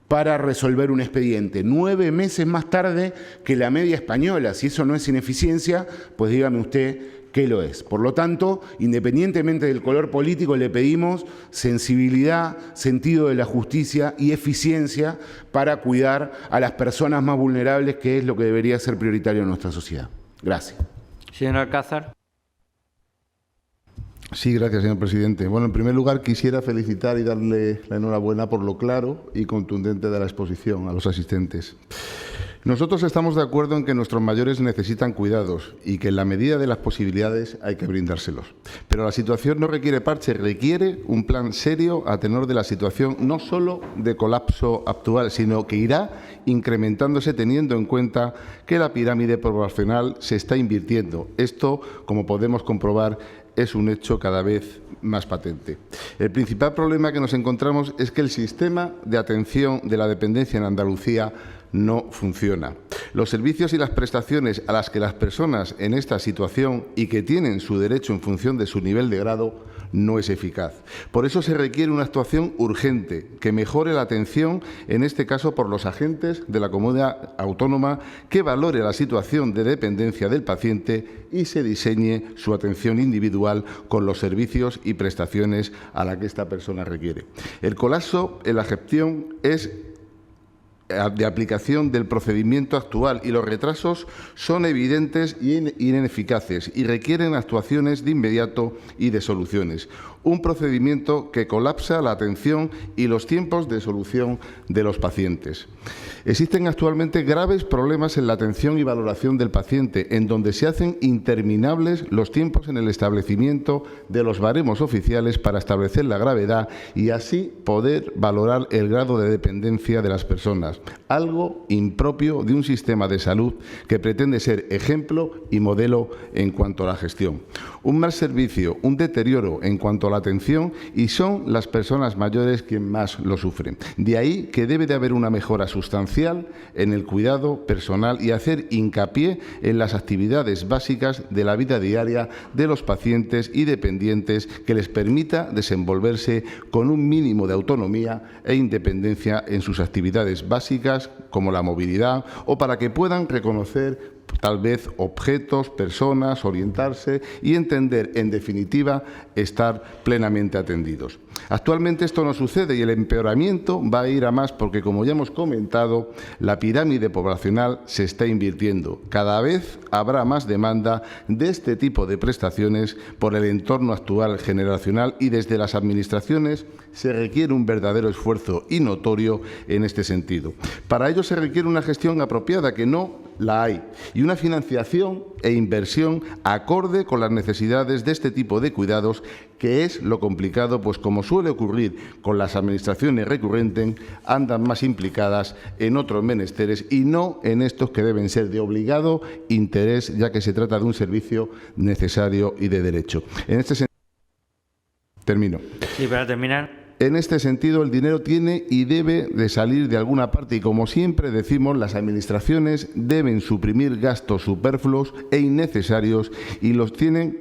para resolver un expediente. 9 meses más tarde que la media española. Si eso no es ineficiencia, pues dígame usted qué lo es. Por lo tanto, independientemente del color político, le pedimos sensibilidad, sentido de la justicia y eficiencia para cuidar a las personas más vulnerables, que es lo que debería ser prioritario en nuestra sociedad. Gracias. Señor Alcázar. Sí, gracias, señor presidente. Bueno, en primer lugar, quisiera felicitar y darle la enhorabuena por lo claro y contundente de la exposición a los asistentes. Nosotros estamos de acuerdo en que nuestros mayores necesitan cuidados y que en la medida de las posibilidades hay que brindárselos. Pero la situación no requiere parche, requiere un plan serio a tenor de la situación, no solo de colapso actual, sino que irá incrementándose teniendo en cuenta que la pirámide poblacional se está invirtiendo. Esto, como podemos comprobar, es un hecho cada vez más patente. El principal problema que nos encontramos es que el sistema de atención de la dependencia en Andalucía no funciona. Los servicios y las prestaciones a las que las personas en esta situación y que tienen su derecho en función de su nivel de grado no es eficaz. Por eso se requiere una actuación urgente que mejore la atención, en este caso por los agentes de la comunidad autónoma, que valore la situación de dependencia del paciente y se diseñe su atención individual con los servicios y prestaciones a la que esta persona requiere. El colapso en la gestión es de aplicación del procedimiento actual y los retrasos son evidentes y ineficaces y requieren actuaciones de inmediato y de soluciones. Un procedimiento que colapsa la atención y los tiempos de solución de los pacientes. Existen actualmente graves problemas en la atención y valoración del paciente, en donde se hacen interminables los tiempos en el establecimiento de los baremos oficiales para establecer la gravedad y así poder valorar el grado de dependencia de las personas, algo impropio de un sistema de salud que pretende ser ejemplo y modelo en cuanto a la gestión. Un mal servicio, un deterioro en cuanto a la atención y son las personas mayores quienes más lo sufren. De ahí que debe de haber una mejora sustancial en el cuidado personal y hacer hincapié en las actividades básicas de la vida diaria de los pacientes y dependientes que les permita desenvolverse con un mínimo de autonomía e independencia en sus actividades básicas como la movilidad o para que puedan reconocer tal vez objetos, personas, orientarse y entender, en definitiva, estar plenamente atendidos. Actualmente esto no sucede y el empeoramiento va a ir a más porque, como ya hemos comentado, la pirámide poblacional se está invirtiendo. Cada vez habrá más demanda de este tipo de prestaciones por el entorno actual generacional y desde las administraciones se requiere un verdadero esfuerzo y notorio en este sentido. Para ello se requiere una gestión apropiada, que no la hay, y una financiación e inversión acorde con las necesidades de este tipo de cuidados, que es lo complicado, pues como suele ocurrir con las administraciones recurrentes, andan más implicadas en otros menesteres y no en estos que deben ser de obligado interés, ya que se trata de un servicio necesario y de derecho. En este sentido, termino. Sí, para terminar. En este sentido, el dinero tiene y debe de salir de alguna parte y, como siempre decimos, las administraciones deben suprimir gastos superfluos e innecesarios y los tienen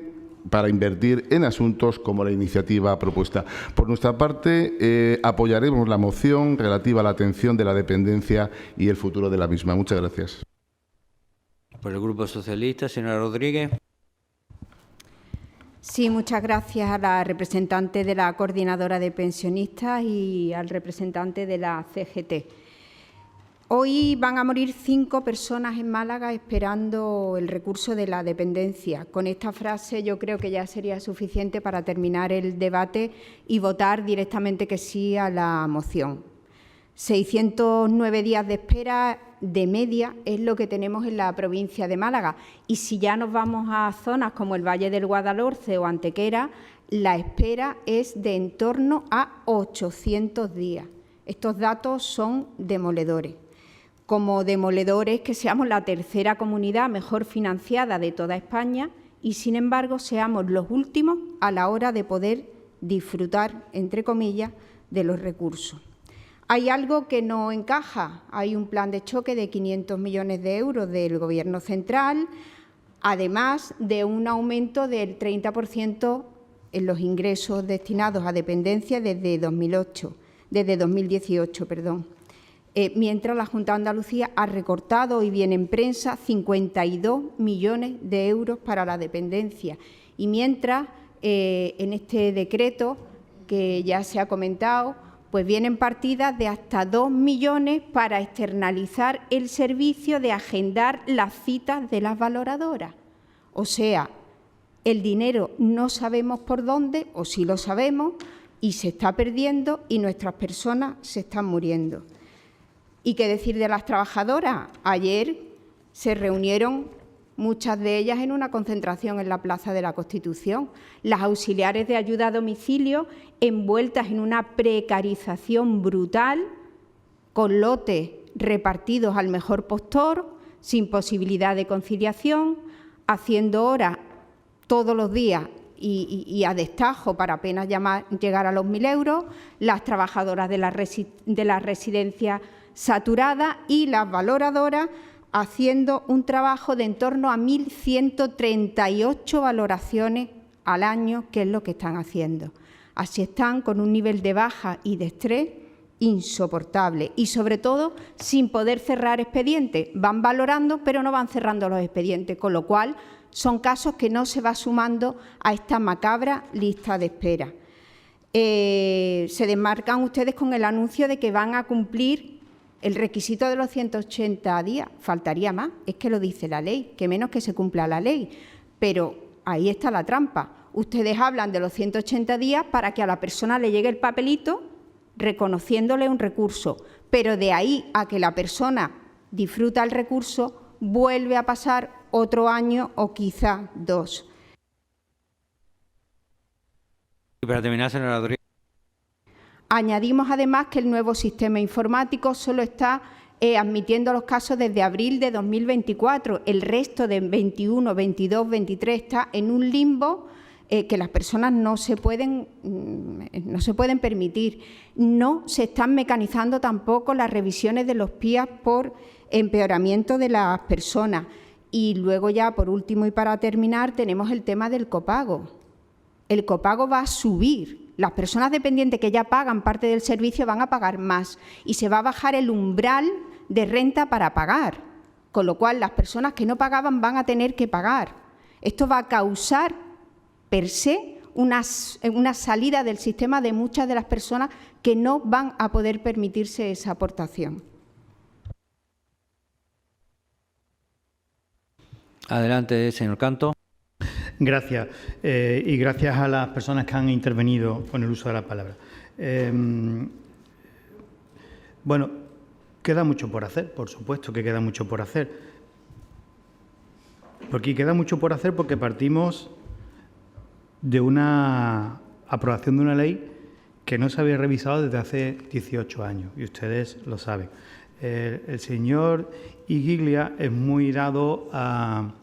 para invertir en asuntos como la iniciativa propuesta. Por nuestra parte, apoyaremos la moción relativa a la atención de la dependencia y el futuro de la misma. Muchas gracias. Por el Grupo Socialista, señora Rodríguez. Sí, muchas gracias a la representante de la Coordinadora de Pensionistas y al representante de la CGT. Hoy van a morir 5 personas en Málaga esperando el recurso de la dependencia. Con esta frase yo creo que ya sería suficiente para terminar el debate y votar directamente que sí a la moción. 609 días de espera de media es lo que tenemos en la provincia de Málaga. Y si ya nos vamos a zonas como el Valle del Guadalhorce o Antequera, la espera es de en torno a 800 días. Estos datos son demoledores. como demoledores que seamos la tercera comunidad mejor financiada de toda España y, sin embargo, seamos los últimos a la hora de poder disfrutar, entre comillas, de los recursos. Hay algo que no encaja. Hay un plan de choque de 500 millones de euros del Gobierno central, además de un aumento del 30% en los ingresos destinados a dependencia desde 2018. Mientras la Junta de Andalucía ha recortado, y viene en prensa, 52 millones de euros para la dependencia. Y mientras, en este decreto, que ya se ha comentado, pues vienen partidas de hasta 2 millones para externalizar el servicio de agendar las citas de las valoradoras. O sea, el dinero no sabemos por dónde, o sí lo sabemos, y se está perdiendo y nuestras personas se están muriendo. ¿Y qué decir de las trabajadoras? Ayer se reunieron muchas de ellas en una concentración en la Plaza de la Constitución. Las auxiliares de ayuda a domicilio envueltas en una precarización brutal, con lotes repartidos al mejor postor, sin posibilidad de conciliación, haciendo horas todos los días y a destajo para apenas llegar a los 1.000 euros, las trabajadoras de las residencias saturadas y las valoradoras haciendo un trabajo de en torno a 1.138 valoraciones al año, que es lo que están haciendo. Así están, con un nivel de baja y de estrés insoportable y, sobre todo, sin poder cerrar expedientes. Van valorando, pero no van cerrando los expedientes, con lo cual son casos que no se va sumando a esta macabra lista de espera. Se desmarcan ustedes con el anuncio de que van a cumplir el requisito de los 180 días. Faltaría más, es que lo dice la ley, que menos que se cumpla la ley. Pero ahí está la trampa. Ustedes hablan de los 180 días para que a la persona le llegue el papelito reconociéndole un recurso, pero de ahí a que la persona disfruta el recurso vuelve a pasar otro año o quizá 2. Y para terminar, señora Rodríguez. Añadimos además que el nuevo sistema informático solo está admitiendo los casos desde abril de 2024. El resto de 21, 22, 23 está en un limbo que las personas no se pueden permitir. No se están mecanizando tampoco las revisiones de los PIA por empeoramiento de las personas. Y luego ya, por último y para terminar, tenemos el tema del copago. El copago va a subir. Las personas dependientes que ya pagan parte del servicio van a pagar más y se va a bajar el umbral de renta para pagar, con lo cual las personas que no pagaban van a tener que pagar. Esto va a causar, per se, una salida del sistema de muchas de las personas que no van a poder permitirse esa aportación. Adelante, señor Canto. Gracias. Y gracias a las personas que han intervenido con el uso de la palabra. Bueno, queda mucho por hacer, por supuesto que queda mucho por hacer. Porque queda mucho por hacer porque partimos de una aprobación de una ley que no se había revisado desde hace 18 años, y ustedes lo saben. El señor Iguiglia es muy dado a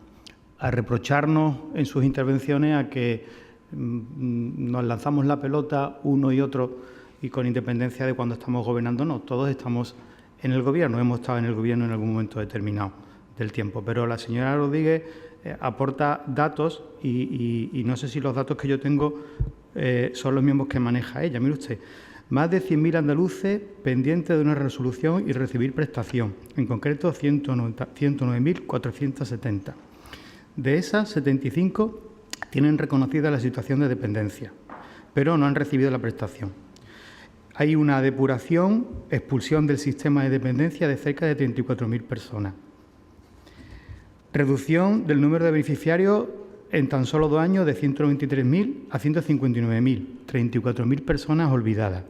reprocharnos en sus intervenciones a que nos lanzamos la pelota uno y otro, y con independencia de cuando estamos gobernando, no, todos estamos en el Gobierno, hemos estado en el Gobierno en algún momento determinado del tiempo, pero la señora Rodríguez aporta datos y no sé si los datos que yo tengo son los mismos que maneja ella. Mire usted, más de 100.000 andaluces pendientes de una resolución y recibir prestación, en concreto 109.470. De esas, 75 tienen reconocida la situación de dependencia, pero no han recibido la prestación. Hay una depuración, expulsión del sistema de dependencia de cerca de 34.000 personas. Reducción del número de beneficiarios en tan solo 2 años de 193.000 a 159.000, 34.000 personas olvidadas.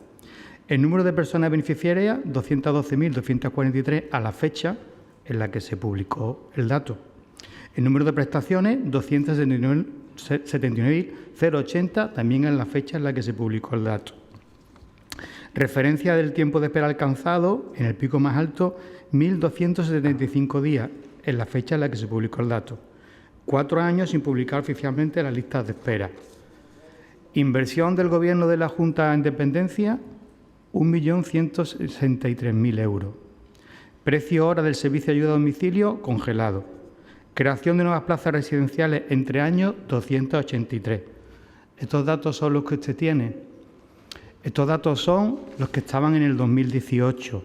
El número de personas beneficiarias, 212.243 a la fecha en la que se publicó el dato. El número de prestaciones, 279.080, también en la fecha en la que se publicó el dato. Referencia del tiempo de espera alcanzado, en el pico más alto, 1.275 días, en la fecha en la que se publicó el dato. 4 años sin publicar oficialmente las listas de espera. Inversión del Gobierno de la Junta en dependencia, 1.163.000 euros. Precio hora del servicio de ayuda a domicilio congelado. Creación de nuevas plazas residenciales entre años 283. ¿Estos datos son los que usted tiene? Estos datos son los que estaban en el 2018,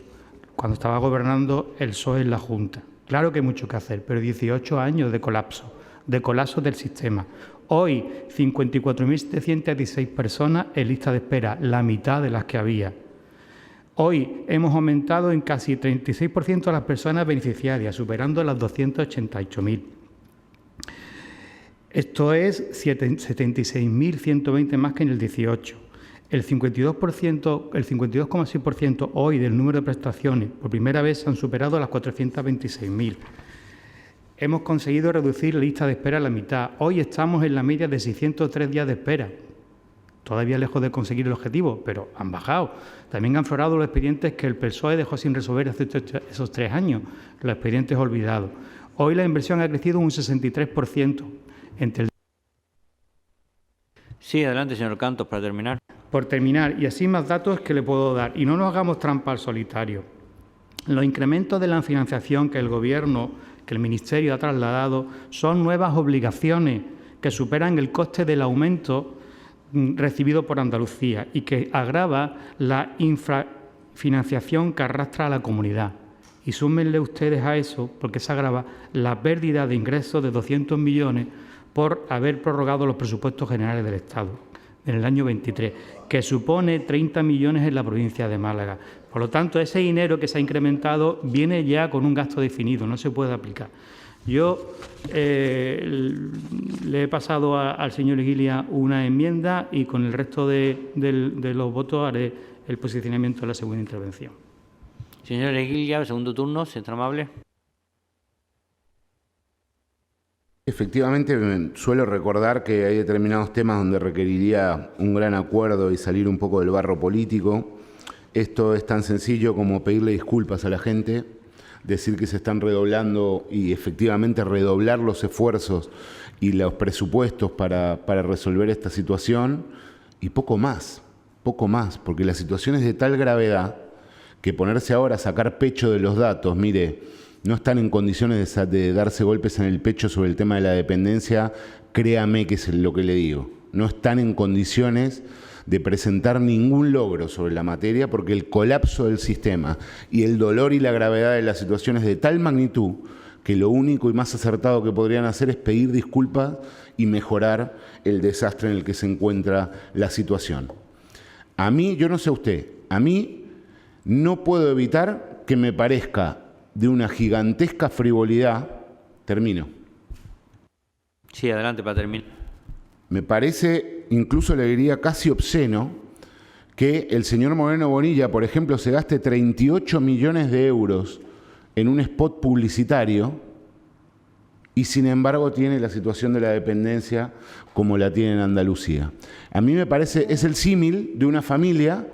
cuando estaba gobernando el PSOE en la Junta. Claro que hay mucho que hacer, pero 18 años de colapso del sistema. Hoy, 54.716 personas en lista de espera, la mitad de las que había. Hoy hemos aumentado en casi 36% a las personas beneficiarias, superando las 288.000. Esto es 76.120 más que en el 18. El 52,6% hoy del número de prestaciones, por primera vez han superado las 426.000. Hemos conseguido reducir la lista de espera a la mitad. Hoy estamos en la media de 603 días de espera. Todavía lejos de conseguir el objetivo, pero han bajado. También han aflorado los expedientes que el PSOE dejó sin resolver hace esos 3 años, los expedientes olvidados. Hoy la inversión ha crecido un 63% entre el... Sí, adelante, señor Cantos, para terminar. Por terminar, y así más datos que le puedo dar, y no nos hagamos trampa al solitario. Los incrementos de la financiación que el Gobierno, que el Ministerio ha trasladado, son nuevas obligaciones que superan el coste del aumento recibido por Andalucía y que agrava la infrafinanciación que arrastra a la comunidad. Y súmenle ustedes a eso, porque se agrava la pérdida de ingresos de 200 millones por haber prorrogado los presupuestos generales del Estado en el año 23, que supone 30 millones en la provincia de Málaga. Por lo tanto, ese dinero que se ha incrementado viene ya con un gasto definido, no se puede aplicar. Yo le he pasado al señor Eguilia una enmienda y con el resto de los votos haré el posicionamiento de la segunda intervención. Señor Eguilia, segundo turno, si es tan amable. Efectivamente, suelo recordar que hay determinados temas donde requeriría un gran acuerdo y salir un poco del barro político. Esto es tan sencillo como pedirle disculpas a la gente, decir que se están redoblando y efectivamente redoblar los esfuerzos y los presupuestos para resolver esta situación y poco más, porque la situación es de tal gravedad que ponerse ahora a sacar pecho de los datos, mire, no están en condiciones de darse golpes en el pecho sobre el tema de la dependencia, créame que es lo que le digo, no están en condiciones de presentar ningún logro sobre la materia porque el colapso del sistema y el dolor y la gravedad de la situación es de tal magnitud que lo único y más acertado que podrían hacer es pedir disculpas y mejorar el desastre en el que se encuentra la situación. A mí, yo no sé usted, a mí no puedo evitar que me parezca de una gigantesca frivolidad. Termino. Sí, adelante para terminar. Me parece, incluso le diría casi obsceno, que el señor Moreno Bonilla, por ejemplo, se gaste 38 millones de euros en un spot publicitario y sin embargo tiene la situación de la dependencia como la tiene en Andalucía. A mí me parece, es el símil de una familia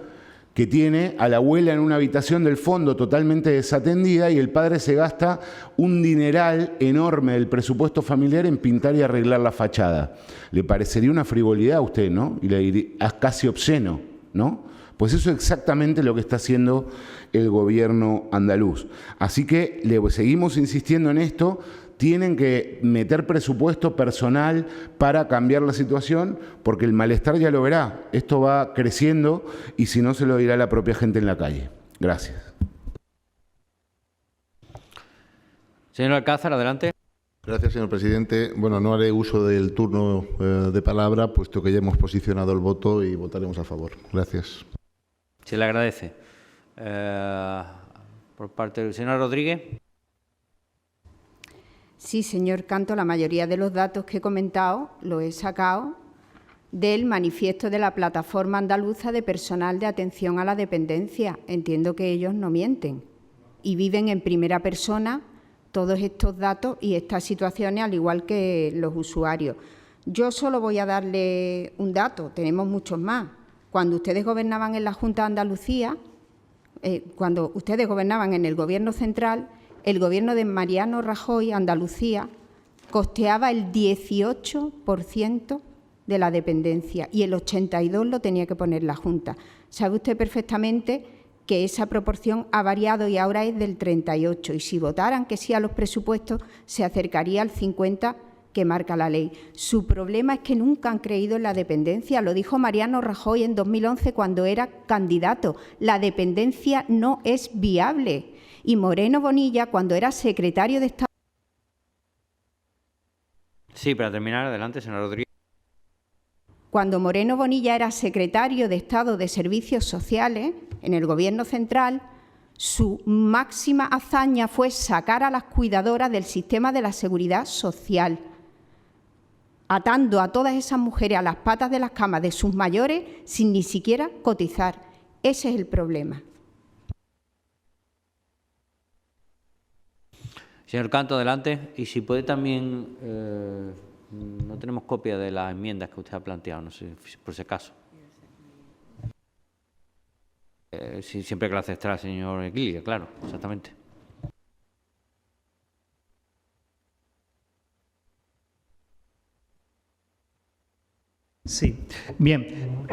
que tiene a la abuela en una habitación del fondo totalmente desatendida y el padre se gasta un dineral enorme del presupuesto familiar en pintar y arreglar la fachada. Le parecería una frivolidad a usted, ¿no? Y le diría, casi obsceno, ¿no? Pues eso es exactamente lo que está haciendo el gobierno andaluz. Así que le seguimos insistiendo en esto. Tienen que meter presupuesto personal para cambiar la situación, porque el malestar ya lo verá. Esto va creciendo y si no se lo dirá la propia gente en la calle. Gracias. Señor Alcázar, adelante. Gracias, señor presidente. Bueno, no haré uso del turno de palabra, puesto que ya hemos posicionado el voto y votaremos a favor. Gracias. Se le agradece. Por parte del señor Rodríguez. Sí, señor Canto, la mayoría de los datos que he comentado los he sacado del manifiesto de la Plataforma Andaluza de Personal de Atención a la Dependencia. Entiendo que ellos no mienten y viven en primera persona todos estos datos y estas situaciones, al igual que los usuarios. Yo solo voy a darle un dato, tenemos muchos más. Cuando ustedes gobernaban en la Junta de Andalucía, cuando ustedes gobernaban en el Gobierno central, el Gobierno de Mariano Rajoy, Andalucía, costeaba el 18% de la dependencia y el 82% lo tenía que poner la Junta. Sabe usted perfectamente que esa proporción ha variado y ahora es del 38%. Y si votaran que sí a los presupuestos, se acercaría al 50% que marca la ley. Su problema es que nunca han creído en la dependencia. Lo dijo Mariano Rajoy en 2011 cuando era candidato. La dependencia no es viable. Y Moreno Bonilla, cuando era secretario de Estado... Sí, para terminar, adelante, señora Rodríguez. Cuando Moreno Bonilla era secretario de Estado de Servicios Sociales en el Gobierno central, su máxima hazaña fue sacar a las cuidadoras del sistema de la seguridad social, atando a todas esas mujeres a las patas de las camas de sus mayores sin ni siquiera cotizar. Ese es el problema. Señor Canto, adelante. Y si puede también, no tenemos copia de las enmiendas que usted ha planteado, no sé, por si acaso. Sí, siempre que la aceptará el señor Eguilia, claro, exactamente. Sí, bien.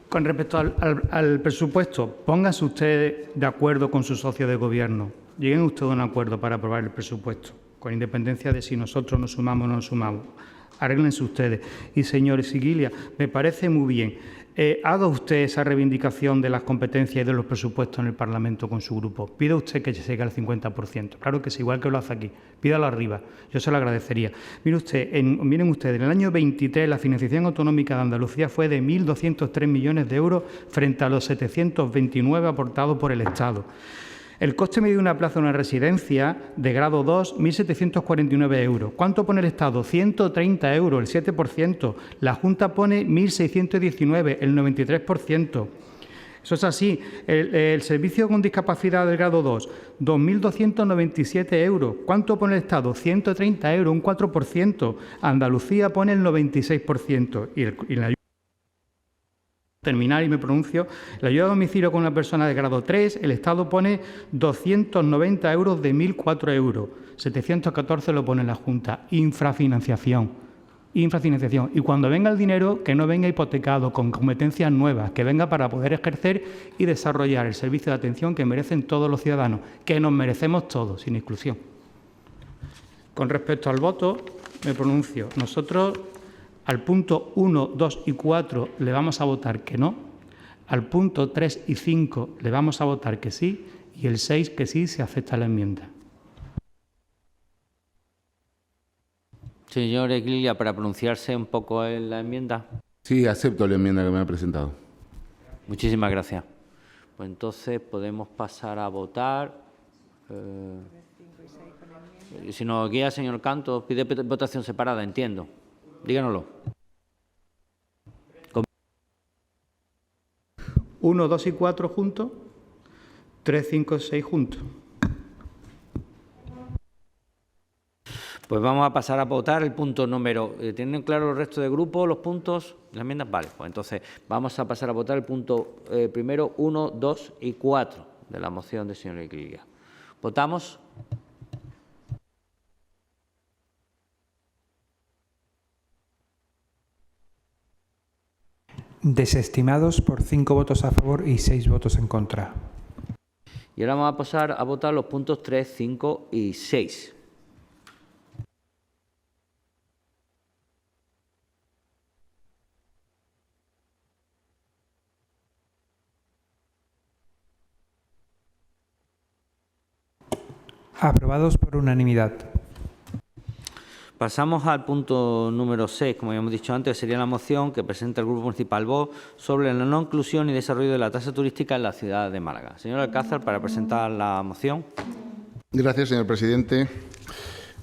Con respecto al presupuesto, póngase usted de acuerdo con su socio de gobierno. Lleguen ustedes a un acuerdo para aprobar el presupuesto, con independencia de si nosotros nos sumamos o no nos sumamos. Arréglense ustedes. Y, señor Eguilia, me parece muy bien. Haga usted esa reivindicación de las competencias y de los presupuestos en el Parlamento con su grupo. Pida usted que llegue al 50%. Claro que sí, igual que lo hace aquí. Pídalo arriba. Yo se lo agradecería. Miren ustedes, en el año 23 la financiación autonómica de Andalucía fue de 1.203 millones de euros frente a los 729 aportados por el Estado. El coste medio de una plaza en una residencia de grado 2, 1.749 euros. ¿Cuánto pone el Estado? 130 euros, el 7%. La Junta pone 1.619, el 93%. Eso es así. El servicio con discapacidad del grado 2, 2.297 euros. ¿Cuánto pone el Estado? 130 euros, un 4%. Andalucía pone el 96%. Y la terminar y me pronuncio, la ayuda a domicilio con una persona de grado 3, el Estado pone 290 euros de 1.004 euros, 714 lo pone la Junta, infrafinanciación. Y cuando venga el dinero, que no venga hipotecado, con competencias nuevas, que venga para poder ejercer y desarrollar el servicio de atención que merecen todos los ciudadanos, que nos merecemos todos, sin exclusión. Con respecto al voto, me pronuncio. Nosotros al punto 1, 2 y 4 le vamos a votar que no, al punto 3 y 5 le vamos a votar que sí y el 6 que sí se acepta la enmienda. Señor Eguilia, para pronunciarse un poco en la enmienda. Sí, acepto la enmienda que me ha presentado. Muchísimas gracias. Pues entonces podemos pasar a votar. Si nos guía, señor Canto, pide votación separada, entiendo. Díganoslo. 1, 2 y 4 juntos, 3, 5 y 6 juntos. Pues vamos a pasar a votar el punto número... ¿Tienen claro el resto de grupos, los puntos, las enmiendas? Vale, pues entonces vamos a pasar a votar el punto primero 1, 2 y 4 de la moción del señor Eguilia. ¿Votamos? Desestimados por 5 votos a favor y 6 votos en contra. Y ahora vamos a pasar a votar los puntos 3, 5 y 6. Aprobados por unanimidad. Pasamos al punto número 6, como habíamos dicho antes, sería la moción que presenta el Grupo Municipal Vox sobre la no inclusión y desarrollo de la tasa turística en la ciudad de Málaga. Señor Alcázar, para presentar la moción. Gracias, señor presidente.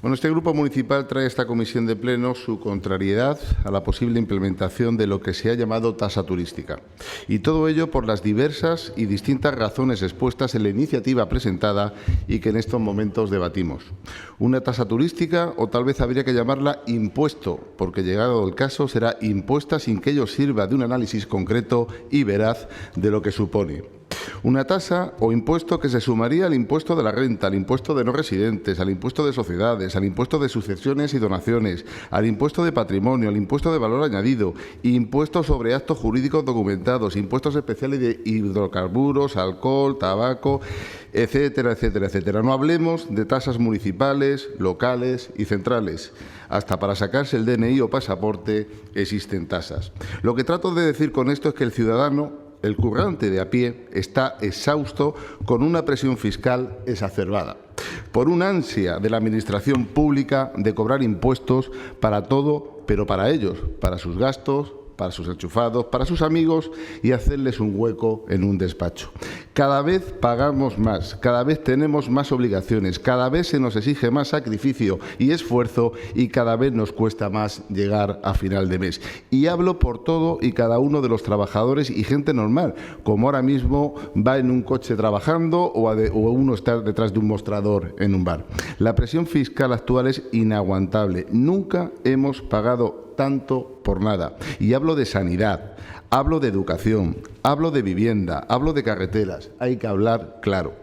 Bueno, este Grupo Municipal trae a esta comisión de pleno su contrariedad a la posible implementación de lo que se ha llamado tasa turística. Y todo ello por las diversas y distintas razones expuestas en la iniciativa presentada y que en estos momentos debatimos. Una tasa turística, o tal vez habría que llamarla impuesto, porque llegado el caso será impuesta sin que ello sirva de un análisis concreto y veraz de lo que supone. Una tasa o impuesto que se sumaría al impuesto de la renta, al impuesto de no residentes, al impuesto de sociedades, al impuesto de sucesiones y donaciones, al impuesto de patrimonio, al impuesto de valor añadido, impuestos sobre actos jurídicos documentados, impuestos especiales de hidrocarburos, alcohol, tabaco, etcétera, etcétera, etcétera. No hablemos de tasas municipales, locales y centrales. Hasta para sacarse el DNI o pasaporte existen tasas. Lo que trato de decir con esto es que el ciudadano, el currante de a pie, está exhausto con una presión fiscal exacerbada, por una ansia de la Administración pública de cobrar impuestos para todo, pero para ellos, para sus gastos, para sus enchufados, para sus amigos y hacerles un hueco en un despacho. Cada vez pagamos más, cada vez tenemos más obligaciones, cada vez se nos exige más sacrificio y esfuerzo y cada vez nos cuesta más llegar a final de mes. Y hablo por todo y cada uno de los trabajadores y gente normal, como ahora mismo va en un coche trabajando o uno está detrás de un mostrador en un bar. La presión fiscal actual es inaguantable. Nunca hemos pagado tanto por nada. Y hablo de sanidad, hablo de educación, hablo de vivienda, hablo de carreteras. Hay que hablar claro.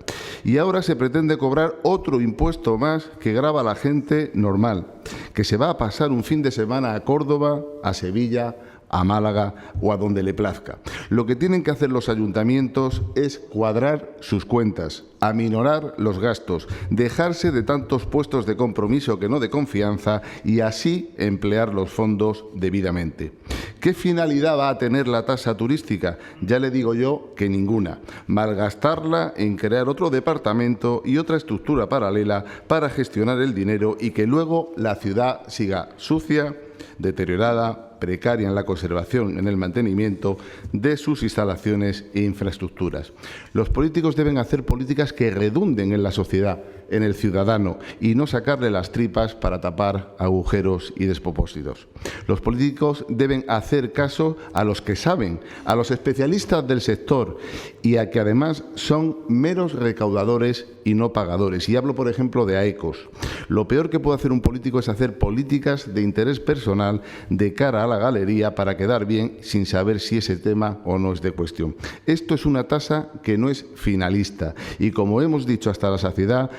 Y ahora se pretende cobrar otro impuesto más que grava a la gente normal, que se va a pasar un fin de semana a Córdoba, a Sevilla, a Málaga o a donde le plazca. Lo que tienen que hacer los ayuntamientos es cuadrar sus cuentas, aminorar los gastos, dejarse de tantos puestos de compromiso que no de confianza y así emplear los fondos debidamente. ¿Qué finalidad va a tener la tasa turística? Ya le digo yo que ninguna. Malgastarla en crear otro departamento y otra estructura paralela para gestionar el dinero y que luego la ciudad siga sucia, deteriorada, precaria en la conservación, en el mantenimiento de sus instalaciones e infraestructuras. Los políticos deben hacer políticas que redunden en la sociedad, en el ciudadano, y no sacarle las tripas para tapar agujeros y despropósitos. Los políticos deben hacer caso a los que saben, a los especialistas del sector y a que además son meros recaudadores y no pagadores. Y hablo, por ejemplo, de AECOS. Lo peor que puede hacer un político es hacer políticas de interés personal de cara a la galería para quedar bien sin saber si ese tema o no es de cuestión. Esto es una tasa que no es finalista y, como hemos dicho hasta la saciedad,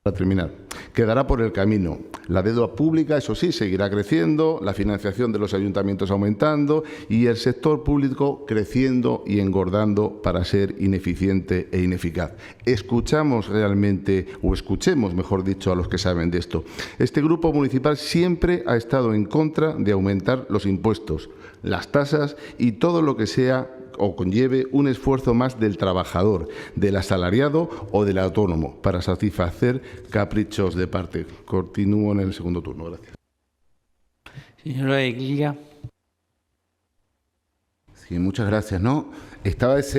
para terminar, quedará por el camino. La deuda pública, eso sí, seguirá creciendo, la financiación de los ayuntamientos aumentando y el sector público creciendo y engordando para ser ineficiente e ineficaz. Escuchamos realmente, o escuchemos, mejor dicho, a los que saben de esto. Este grupo municipal siempre ha estado en contra de aumentar los impuestos, las tasas y todo lo que sea o conlleve un esfuerzo más del trabajador, del asalariado o del autónomo para satisfacer caprichos de parte. Continúo en el segundo turno. Gracias. Señora Eguilla. Sí, muchas gracias. ¿No? Estaba es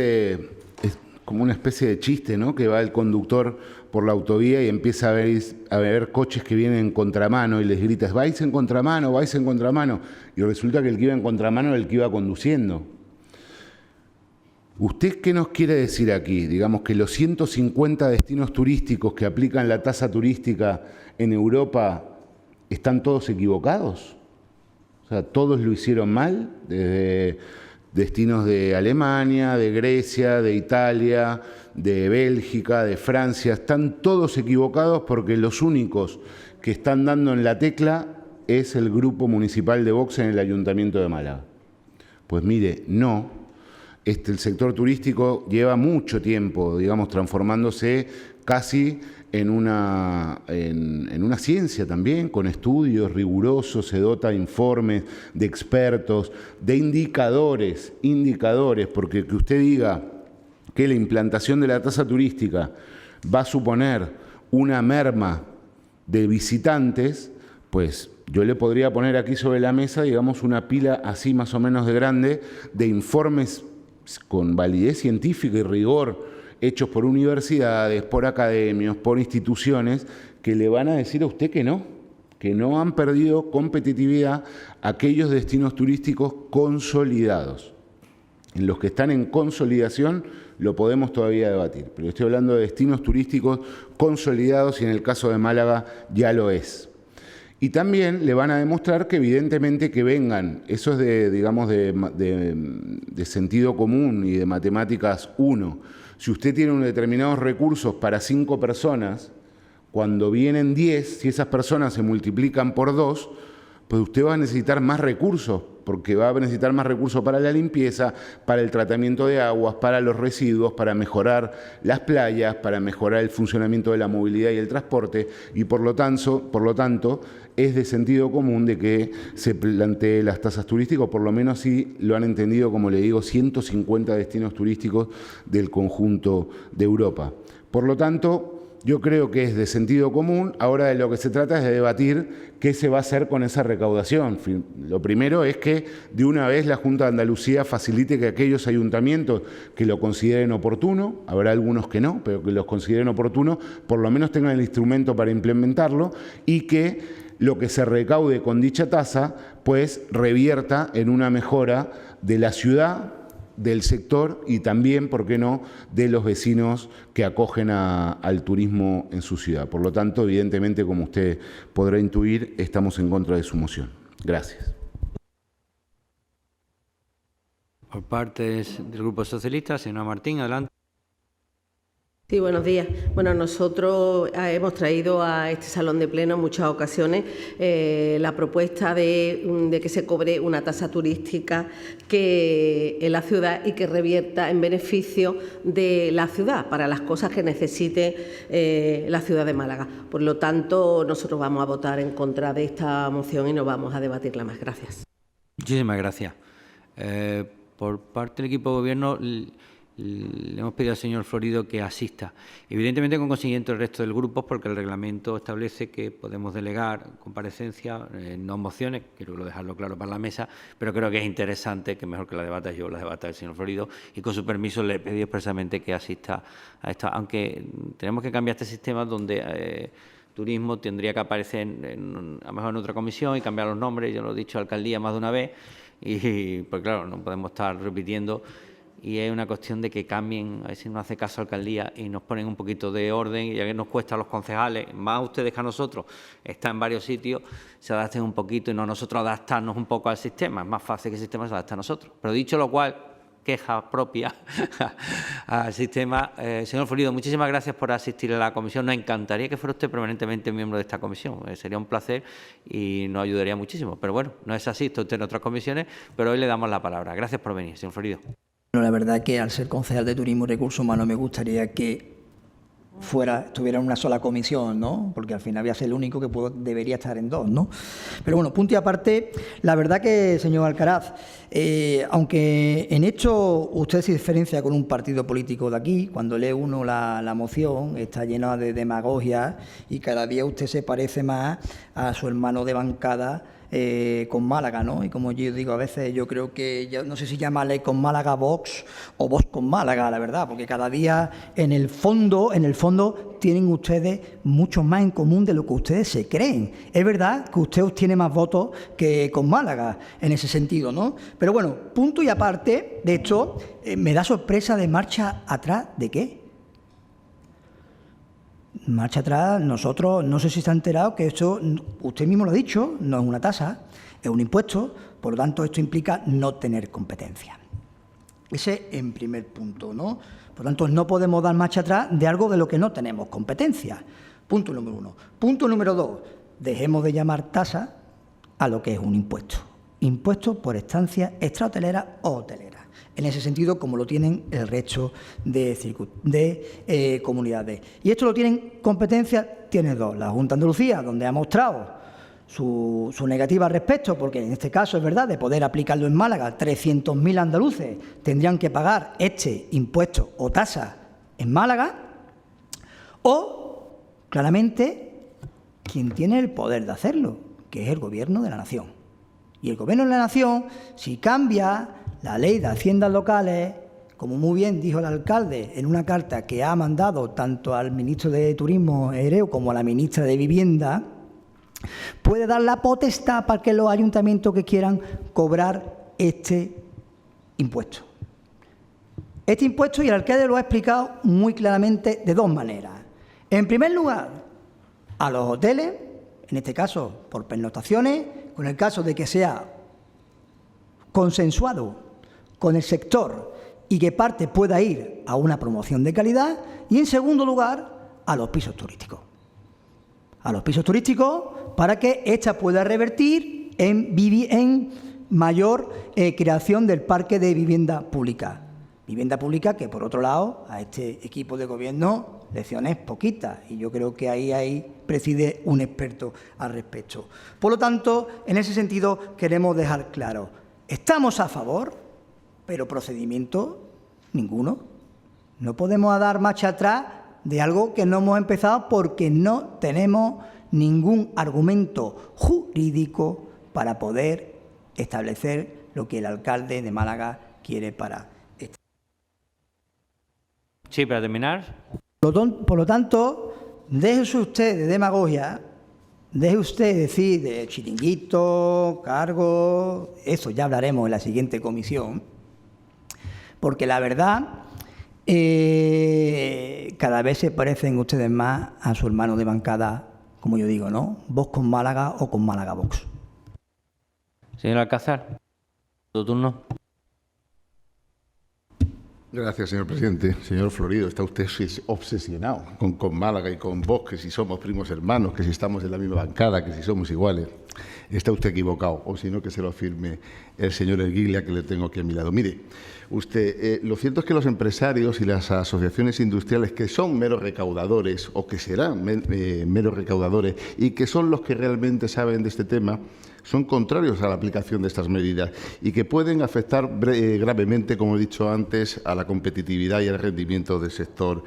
como una especie de chiste, ¿no? Que va el conductor por la autovía y empieza a ver coches que vienen en contramano y les gritas, vais en contramano, vais en contramano. Y resulta que el que iba en contramano era el que iba conduciendo. ¿Usted qué nos quiere decir aquí? Digamos que los 150 destinos turísticos que aplican la tasa turística en Europa están todos equivocados. O sea, todos lo hicieron mal, desde destinos de Alemania, de Grecia, de Italia, de Bélgica, de Francia, están todos equivocados porque los únicos que están dando en la tecla es el Grupo Municipal de Vox en el Ayuntamiento de Málaga. Pues mire, no. El sector turístico lleva mucho tiempo, digamos, transformándose casi en una ciencia también, con estudios rigurosos, se dota de informes de expertos, de indicadores, porque que usted diga que la implantación de la tasa turística va a suponer una merma de visitantes, pues yo le podría poner aquí sobre la mesa, digamos, una pila así más o menos de grande de informes con validez científica y rigor, hechos por universidades, por academias, por instituciones, que le van a decir a usted que no han perdido competitividad aquellos destinos turísticos consolidados. En los que están en consolidación lo podemos todavía debatir, pero estoy hablando de destinos turísticos consolidados y en el caso de Málaga ya lo es. Y también le van a demostrar que evidentemente que vengan, eso es de sentido común y de matemáticas 1. Si usted tiene unos determinados recursos para 5 personas, cuando vienen 10, si esas personas se multiplican por 2, pues usted va a necesitar más recursos, porque va a necesitar más recursos para la limpieza, para el tratamiento de aguas, para los residuos, para mejorar las playas, para mejorar el funcionamiento de la movilidad y el transporte, y por lo tanto es de sentido común de que se plantee las tasas turísticas, o por lo menos sí lo han entendido, como le digo, 150 destinos turísticos del conjunto de Europa. Por lo tanto, yo creo que es de sentido común. Ahora de lo que se trata es de debatir qué se va a hacer con esa recaudación. Lo primero es que de una vez la Junta de Andalucía facilite que aquellos ayuntamientos que lo consideren oportuno, habrá algunos que no, pero que los consideren oportuno, por lo menos tengan el instrumento para implementarlo, y que lo que se recaude con dicha tasa pues revierta en una mejora de la ciudad, del sector y también, ¿por qué no?, de los vecinos que acogen al turismo en su ciudad. Por lo tanto, evidentemente, como usted podrá intuir, estamos en contra de su moción. Gracias. Por parte del Grupo Socialista, señora Martín, adelante. Sí, buenos días. Bueno, nosotros hemos traído a este salón de pleno en muchas ocasiones la propuesta de que se cobre una tasa turística en la ciudad y que revierta en beneficio de la ciudad para las cosas que necesite la ciudad de Málaga. Por lo tanto, nosotros vamos a votar en contra de esta moción y no vamos a debatirla más. Gracias. Muchísimas gracias. Por parte del equipo de Gobierno, le hemos pedido al señor Florido que asista. Evidentemente, con consiguiente el resto del grupo, porque el reglamento establece que podemos delegar comparecencia, no mociones, quiero dejarlo claro para la mesa, pero creo que es interesante, que mejor que la debata yo, la debata el señor Florido, y con su permiso le he pedido expresamente que asista a esta, aunque tenemos que cambiar este sistema donde turismo tendría que aparecer a lo mejor en otra comisión y cambiar los nombres. Yo lo he dicho a alcaldía más de una vez, y pues claro, no podemos estar repitiendo. Y es una cuestión de que cambien, a ver si no hace caso a alcaldía y nos ponen un poquito de orden, y ya que nos cuesta a los concejales, más a ustedes que a nosotros, está en varios sitios, se adapten un poquito y no nosotros adaptarnos un poco al sistema. Es más fácil que el sistema se adapte a nosotros. Pero dicho lo cual, queja propia al sistema. Señor Florido, muchísimas gracias por asistir a la comisión. Nos encantaría que fuera usted permanentemente miembro de esta comisión. Sería un placer y nos ayudaría muchísimo. Pero bueno, no es así, está usted en otras comisiones, pero hoy le damos la palabra. Gracias por venir, señor Florido. Bueno, la verdad que al ser concejal de Turismo y Recursos Humanos me gustaría que estuviera en una sola comisión, ¿no? Porque al final voy a ser el único que debería estar en dos, ¿no? Pero bueno, punto y aparte, la verdad que, señor Alcaraz, aunque en esto usted se diferencia con un partido político de aquí, cuando lee uno la moción, está llena de demagogia y cada día usted se parece más a su hermano de bancada con Málaga, ¿no? Y como yo digo, a veces yo creo que, no sé si llamarle con Málaga Vox o Vox con Málaga, la verdad, porque cada día en el fondo tienen ustedes mucho más en común de lo que ustedes se creen. Es verdad que usted obtiene más votos que con Málaga en ese sentido, ¿no? Pero bueno, punto y aparte de esto, me da sorpresa de marcha atrás, ¿de qué? Marcha atrás, nosotros, no sé si está enterado que esto, usted mismo lo ha dicho, no es una tasa, es un impuesto, por lo tanto esto implica no tener competencia. Ese en primer punto, ¿no? Por lo tanto, no podemos dar marcha atrás de algo de lo que no tenemos competencia. Punto número 1. Punto número 2, dejemos de llamar tasa a lo que es un impuesto. Impuesto por estancia extrahotelera o hotelera. En ese sentido, como lo tienen el resto de comunidades. Y esto lo tienen competencia, tiene dos. La Junta de Andalucía, donde ha mostrado su negativa al respecto, porque en este caso es verdad, de poder aplicarlo en Málaga, 300.000 andaluces tendrían que pagar este impuesto o tasa en Málaga, o, claramente, quien tiene el poder de hacerlo, que es el Gobierno de la Nación. Y el Gobierno de la Nación, si cambia la ley de haciendas locales, como muy bien dijo el alcalde en una carta que ha mandado tanto al ministro de Turismo, Hereu, como a la ministra de Vivienda, puede dar la potestad para que los ayuntamientos que quieran cobrar este impuesto. Este impuesto, y el alcalde lo ha explicado muy claramente de dos maneras. En primer lugar, a los hoteles, en este caso por pernoctaciones, con el caso de que sea consensuado con el sector y que parte pueda ir a una promoción de calidad, y en segundo lugar, a los pisos turísticos. A los pisos turísticos para que ésta pueda revertir en mayor creación del parque de vivienda pública. Vivienda pública que, por otro lado, a este equipo de gobierno lecciones poquitas, y yo creo que ahí preside un experto al respecto. Por lo tanto, en ese sentido queremos dejar claro, estamos a favor, pero procedimiento ninguno. No podemos dar marcha atrás de algo que no hemos empezado porque no tenemos ningún argumento jurídico para poder establecer lo que el alcalde de Málaga quiere para esto. Sí, para terminar. Por lo tanto, déjese usted de demagogia, deje usted decir de chiringuito, cargo, eso ya hablaremos en la siguiente comisión, porque la verdad, cada vez se parecen ustedes más a su hermano de bancada, como yo digo, ¿no? Vox con Málaga o con Málaga Vox. Señor Alcázar, tu turno. Gracias, señor presidente. Señor Florido, está usted obsesionado con Málaga y con Vox, que si somos primos hermanos, que si estamos en la misma bancada, que si somos iguales. Está usted equivocado, o si no, que se lo firme el señor Erguiglia, que le tengo aquí a mi lado. Mire, usted, lo cierto es que los empresarios y las asociaciones industriales, que son meros recaudadores, o que serán meros recaudadores, y que son los que realmente saben de este tema, son contrarios a la aplicación de estas medidas y que pueden afectar gravemente, como he dicho antes, a la competitividad y al rendimiento del sector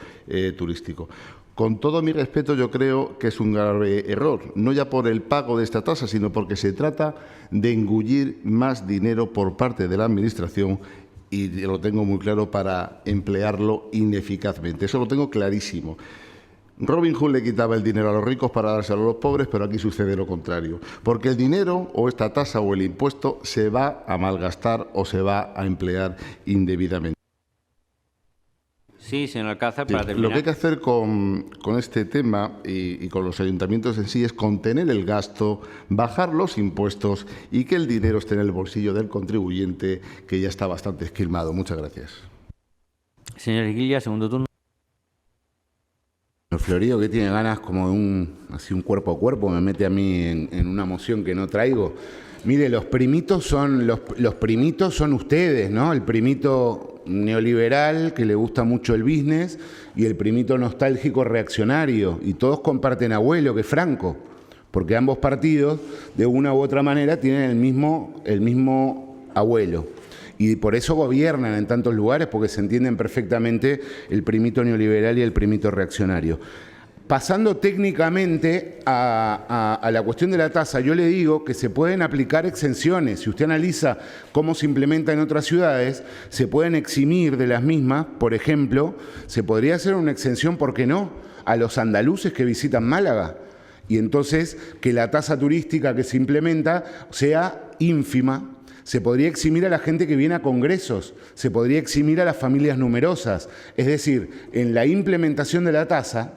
turístico. Con todo mi respeto, yo creo que es un grave error, no ya por el pago de esta tasa, sino porque se trata de engullir más dinero por parte de la Administración, y lo tengo muy claro, para emplearlo ineficazmente. Eso lo tengo clarísimo. Robin Hood le quitaba el dinero a los ricos para dárselo a los pobres, pero aquí sucede lo contrario. Porque el dinero, o esta tasa o el impuesto, se va a malgastar o se va a emplear indebidamente. Sí, señor Alcázar, para terminar. Lo que hay que hacer con este tema y con los ayuntamientos en sí es contener el gasto, bajar los impuestos y que el dinero esté en el bolsillo del contribuyente, que ya está bastante esquilmado. Muchas gracias. Señor Erguiglia, segundo turno. El Florido, que tiene ganas como de así un cuerpo a cuerpo, me mete a mí en una moción que no traigo. Mire, los primitos son ustedes, ¿no? El primito neoliberal, que le gusta mucho el business, y el primito nostálgico reaccionario. Y todos comparten abuelo, que es Franco, porque ambos partidos, de una u otra manera, tienen el mismo abuelo. Y por eso gobiernan en tantos lugares, porque se entienden perfectamente el primito neoliberal y el primito reaccionario. Pasando técnicamente a la cuestión de la tasa, yo le digo que se pueden aplicar exenciones. Si usted analiza cómo se implementa en otras ciudades, se pueden eximir de las mismas. Por ejemplo, se podría hacer una exención, ¿por qué no?, a los andaluces que visitan Málaga. Y entonces que la tasa turística que se implementa sea ínfima. Se podría eximir a la gente que viene a congresos, se podría eximir a las familias numerosas. Es decir, en la implementación de la tasa,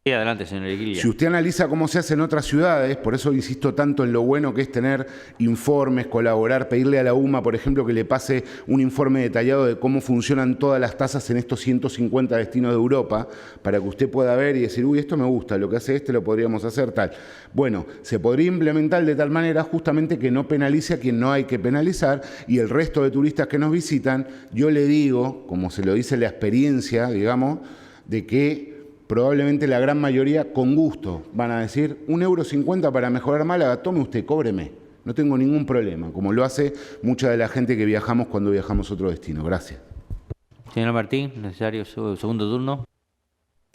Sí, adelante, señor Erguiglia. si usted analiza cómo se hace en otras ciudades, por eso insisto tanto en lo bueno que es tener informes, colaborar, pedirle a la UMA, por ejemplo, que le pase un informe detallado de cómo funcionan todas las tasas en estos 150 destinos de Europa, para que usted pueda ver y decir, uy, esto me gusta, lo que hace lo podríamos hacer tal. Bueno, se podría implementar de tal manera justamente que no penalice a quien no hay que penalizar, y el resto de turistas que nos visitan, yo le digo, como se lo dice la experiencia, digamos, de que probablemente la gran mayoría con gusto van a decir 1,50 € para mejorar Málaga, tome usted, cóbreme, no tengo ningún problema, como lo hace mucha de la gente que viajamos cuando viajamos a otro destino. Gracias. Señor Martín, necesario su segundo turno.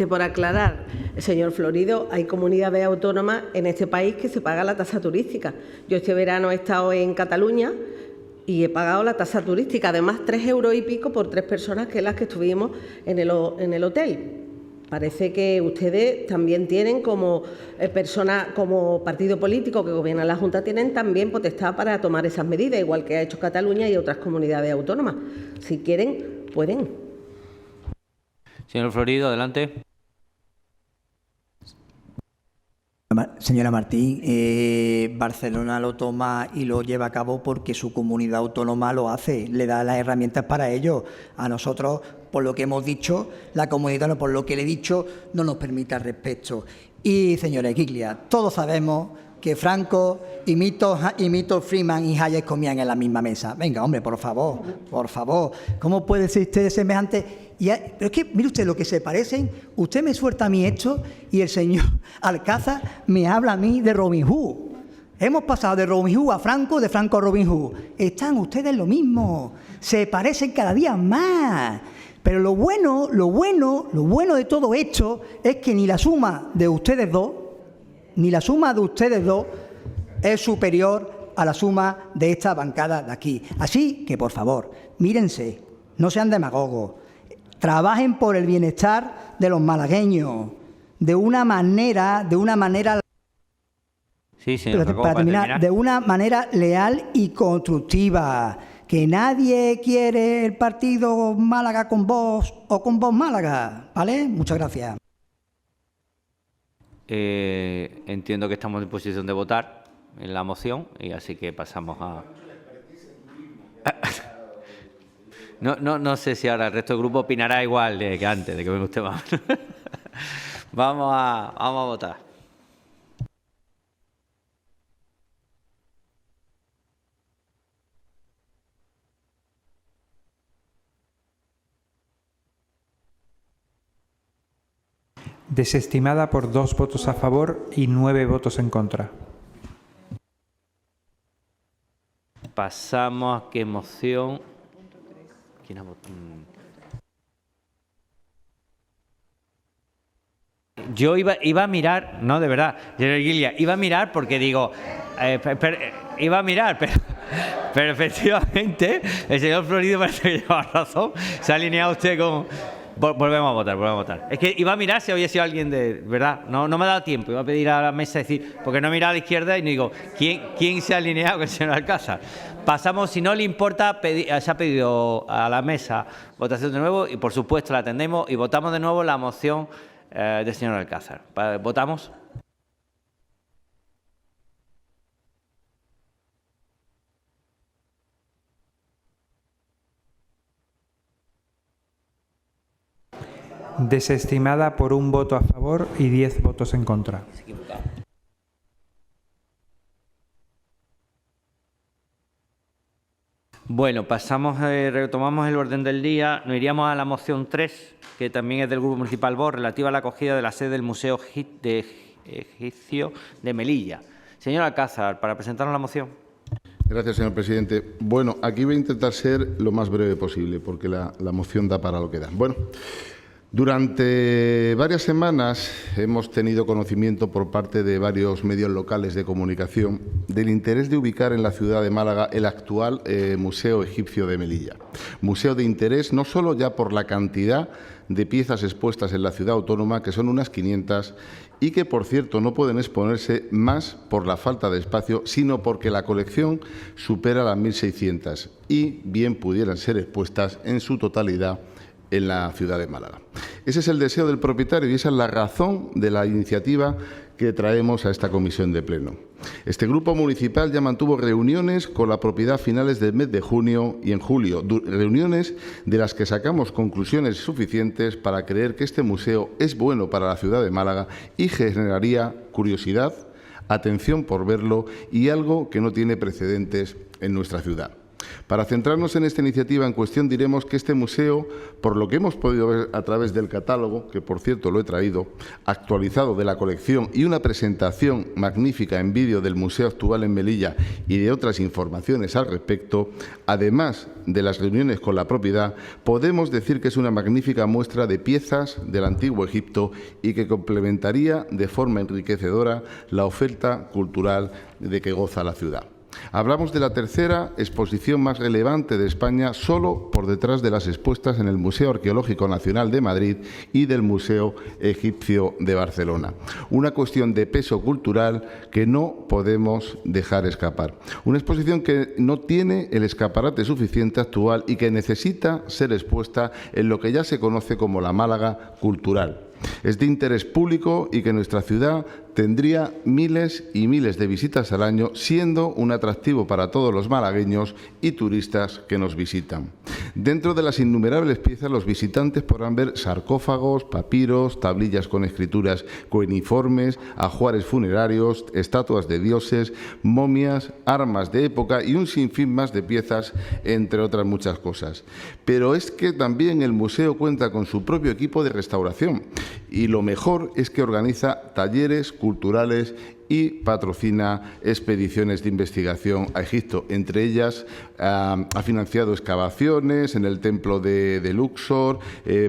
Por aclarar, señor Florido, hay comunidades autónomas en este país que se paga la tasa turística. Yo este verano he estado en Cataluña y he pagado la tasa turística, además 3 euros y pico por 3 personas, que es las que estuvimos en el hotel. Parece que ustedes también tienen, como personas, como partido político que gobierna la Junta, tienen también potestad para tomar esas medidas, igual que ha hecho Cataluña y otras comunidades autónomas. Si quieren, pueden. Señor Florido, adelante. Señora Martín, Barcelona lo toma y lo lleva a cabo porque su comunidad autónoma lo hace, le da las herramientas para ello. A nosotros, por lo que hemos dicho, la comunidad, por lo que le he dicho, no nos permite al respecto. Y, señora Equiglia, todos sabemos que Franco y Milton Friedman y Hayek comían en la misma mesa. Venga, hombre, por favor, ¿cómo puede ser usted semejante? Pero es que, mire usted lo que se parecen, usted me suelta a mí esto y el señor Alcázar me habla a mí de Robin Hood. Hemos pasado de Robin Hood a Franco, de Franco a Robin Hood. Están ustedes lo mismo, se parecen cada día más. Pero lo bueno de todo esto es que ni la suma de ustedes dos es superior a la suma de esta bancada de aquí. Así que, por favor, mírense, no sean demagogos, trabajen por el bienestar de los malagueños de una manera Sí, señor Jacobo, para terminar, de una manera leal y constructiva. Que nadie quiere el partido Málaga con Vox o con Vox Málaga, ¿vale? Muchas gracias. Entiendo que estamos en posición de votar en la moción y así que pasamos a... No sé si ahora el resto del grupo opinará igual que antes de que venga usted más. Vamos a votar. Desestimada por 2 votos a favor y 9 votos en contra. Pasamos a qué moción. ¿Quién ha votado? Yo iba a mirar, no, de verdad, Guilia, iba a mirar porque digo, iba a mirar, pero efectivamente el señor Florido parece que lleva razón, se ha alineado usted con... Volvemos a votar. Es que iba a mirar si había sido alguien de... ¿Verdad? No me ha dado tiempo. Iba a pedir a la mesa, decir... Porque no he mirado a la izquierda y no digo... ¿Quién se ha alineado con el señor Alcázar? Pasamos, si no le importa, se ha pedido a la mesa votación de nuevo y, por supuesto, la atendemos y votamos de nuevo la moción del señor Alcázar. ¿Votamos? Desestimada por 1 voto a favor y 10 votos en contra. Bueno, retomamos el orden del día. Nos iríamos a la moción 3, que también es del Grupo Municipal Vox, relativa a la acogida de la sede del Museo Egipcio de Melilla. Señor Alcázar, para presentarnos la moción. Gracias, señor presidente. Bueno, aquí voy a intentar ser lo más breve posible, porque la moción da para lo que da. Bueno, durante varias semanas hemos tenido conocimiento por parte de varios medios locales de comunicación del interés de ubicar en la ciudad de Málaga el actual Museo Egipcio de Melilla. Museo de interés no solo ya por la cantidad de piezas expuestas en la ciudad autónoma, que son unas 500, y que, por cierto, no pueden exponerse más por la falta de espacio, sino porque la colección supera las 1.600 y bien pudieran ser expuestas en su totalidad en la ciudad de Málaga. Ese es el deseo del propietario y esa es la razón de la iniciativa que traemos a esta comisión de pleno. Este grupo municipal ya mantuvo reuniones con la propiedad a finales del mes de junio y en julio, reuniones de las que sacamos conclusiones suficientes para creer que este museo es bueno para la ciudad de Málaga y generaría curiosidad, atención por verlo y algo que no tiene precedentes en nuestra ciudad. Para centrarnos en esta iniciativa en cuestión, diremos que este museo, por lo que hemos podido ver a través del catálogo, que por cierto lo he traído, actualizado de la colección y una presentación magnífica en vídeo del museo actual en Melilla y de otras informaciones al respecto, además de las reuniones con la propiedad, podemos decir que es una magnífica muestra de piezas del antiguo Egipto y que complementaría de forma enriquecedora la oferta cultural de que goza la ciudad. Hablamos de la tercera exposición más relevante de España, solo por detrás de las expuestas en el Museo Arqueológico Nacional de Madrid y del Museo Egipcio de Barcelona. Una cuestión de peso cultural que no podemos dejar escapar. Una exposición que no tiene el escaparate suficiente actual y que necesita ser expuesta en lo que ya se conoce como la Málaga cultural. Es de interés público y que nuestra ciudad tendría miles y miles de visitas al año, siendo un atractivo para todos los malagueños y turistas que nos visitan. Dentro de las innumerables piezas, los visitantes podrán ver sarcófagos, papiros, tablillas con escrituras coeniformes, ajuares funerarios, estatuas de dioses, momias, armas de época y un sinfín más de piezas, entre otras muchas cosas. Pero es que también el museo cuenta con su propio equipo de restauración y lo mejor es que organiza talleres culturales y patrocina expediciones de investigación a Egipto. Entre ellas, ha financiado excavaciones en el templo de Luxor,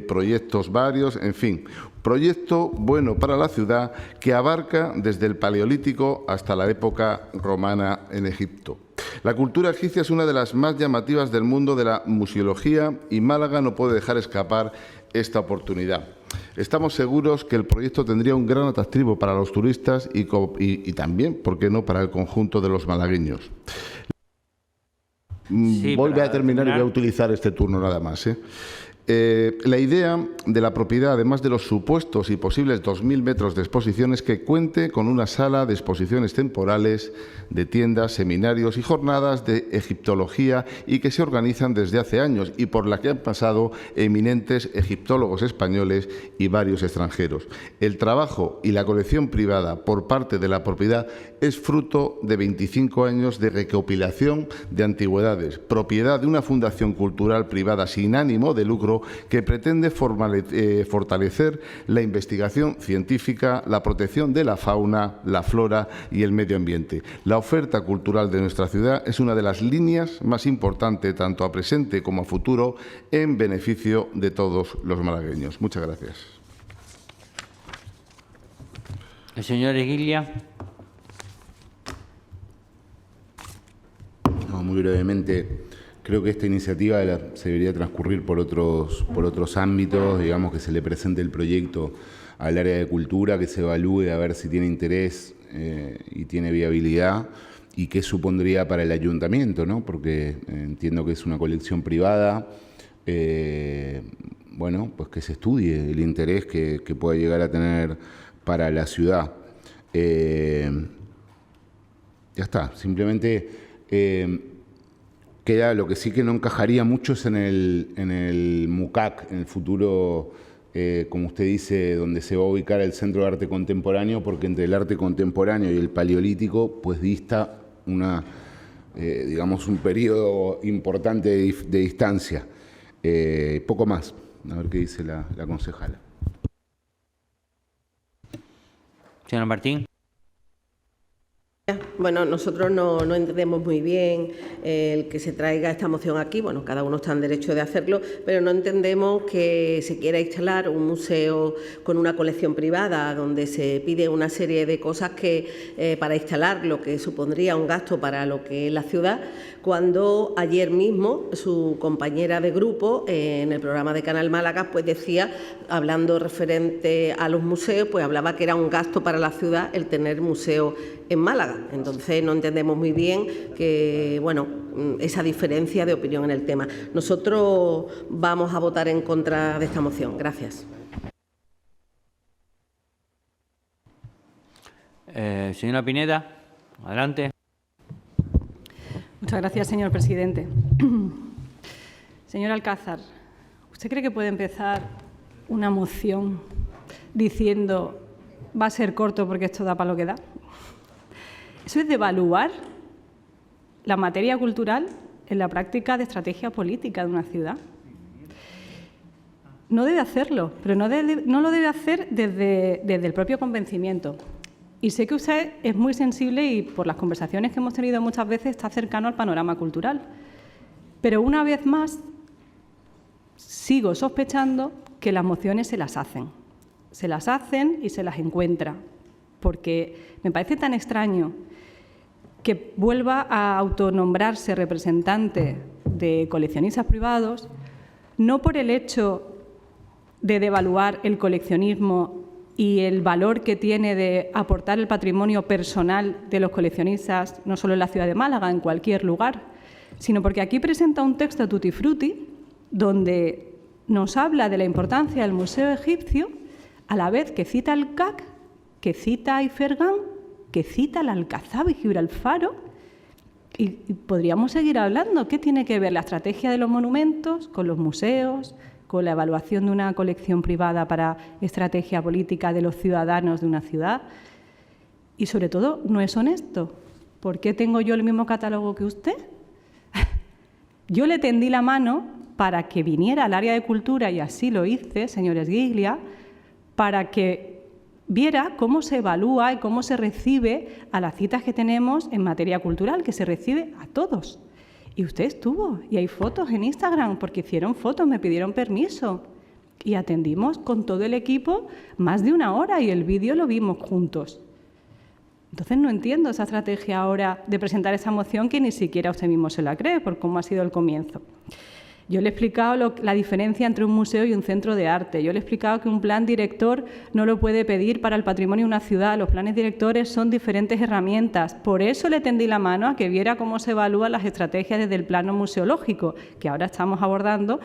proyectos varios, en fin. Proyecto bueno para la ciudad que abarca desde el Paleolítico hasta la época romana en Egipto. La cultura egipcia es una de las más llamativas del mundo de la museología y Málaga no puede dejar escapar esta oportunidad. Estamos seguros que el proyecto tendría un gran atractivo para los turistas y también, ¿por qué no?, para el conjunto de los malagueños. Sí, voy a terminar y voy a terminar. utilizar este turno nada más. La idea de la propiedad, además de los supuestos y posibles 2.000 metros de exposición, es que cuente con una sala de exposiciones temporales, de tiendas, seminarios y jornadas de egiptología y que se organizan desde hace años y por la que han pasado eminentes egiptólogos españoles y varios extranjeros. El trabajo y la colección privada por parte de la propiedad es fruto de 25 años de recopilación de antigüedades, propiedad de una fundación cultural privada sin ánimo de lucro que pretende fortalecer la investigación científica, la protección de la fauna, la flora y el medio ambiente. La oferta cultural de nuestra ciudad es una de las líneas más importantes, tanto a presente como a futuro, en beneficio de todos los malagueños. Muchas gracias. El señor Eguilia. No, muy brevemente, creo que esta iniciativa se debería transcurrir por otros ámbitos, digamos, que se le presente el proyecto al área de cultura, que se evalúe a ver si tiene interés y tiene viabilidad y qué supondría para el ayuntamiento, ¿no? Porque entiendo que es una colección privada, bueno, pues que se estudie el interés que pueda llegar a tener para la ciudad. Ya está, simplemente queda lo que sí que no encajaría mucho es en el MUCAC, en el futuro, como usted dice, donde se va a ubicar el Centro de Arte Contemporáneo, porque entre el arte contemporáneo y el paleolítico, pues dista digamos, un periodo importante de distancia. Poco más, a ver qué dice la concejala. Señor Martín. Bueno, nosotros no entendemos muy bien el que se traiga esta moción aquí. Bueno, cada uno está en derecho de hacerlo, pero no entendemos que se quiera instalar un museo con una colección privada donde se pide una serie de cosas que para instalar lo que supondría un gasto para lo que es la ciudad, cuando ayer mismo su compañera de grupo en el programa de Canal Málaga pues decía, hablando referente a los museos, pues hablaba que era un gasto para la ciudad el tener museo en Málaga. Entonces no entendemos muy bien que, bueno, esa diferencia de opinión en el tema. Nosotros vamos a votar en contra de esta moción. Gracias. Señora Pineda, adelante. Muchas gracias, señor presidente. Señor Alcázar, ¿usted cree que puede empezar una moción diciendo va a ser corto porque esto da para lo que da? Eso es devaluar la materia cultural en la práctica de estrategia política de una ciudad. No debe hacerlo, pero no lo debe hacer desde el propio convencimiento. Y sé que usted es muy sensible y por las conversaciones que hemos tenido muchas veces está cercano al panorama cultural. Pero una vez más sigo sospechando que las mociones se las hacen. Se las hacen y se las encuentra. Porque me parece tan extraño que vuelva a autonombrarse representante de coleccionistas privados, no por el hecho de devaluar el coleccionismo y el valor que tiene de aportar el patrimonio personal de los coleccionistas, no solo en la ciudad de Málaga, en cualquier lugar, sino porque aquí presenta un texto tutti frutti donde nos habla de la importancia del Museo Egipcio, a la vez que cita el CAC, que cita a Ifergan, que cita el Alcazaba y Gibralfaro, y podríamos seguir hablando. ¿Qué tiene que ver la estrategia de los monumentos con los museos, con la evaluación de una colección privada para estrategia política de los ciudadanos de una ciudad? Y sobre todo, no es honesto. ¿Por qué tengo yo el mismo catálogo que usted? Yo le tendí la mano para que viniera al área de cultura, y así lo hice, señor Esguiglia, para que viera cómo se evalúa y cómo se recibe a las citas que tenemos en materia cultural, que se recibe a todos. Y usted estuvo, y hay fotos en Instagram, porque hicieron fotos, me pidieron permiso. Y atendimos con todo el equipo más de 1 hora y el vídeo lo vimos juntos. Entonces no entiendo esa estrategia ahora de presentar esa moción que ni siquiera usted mismo se la cree, por cómo ha sido el comienzo. Yo le he explicado la diferencia entre un museo y un centro de arte. Yo le he explicado que un plan director no lo puede pedir para el patrimonio de una ciudad. Los planes directores son diferentes herramientas. Por eso le tendí la mano a que viera cómo se evalúan las estrategias desde el plano museológico, que ahora estamos abordando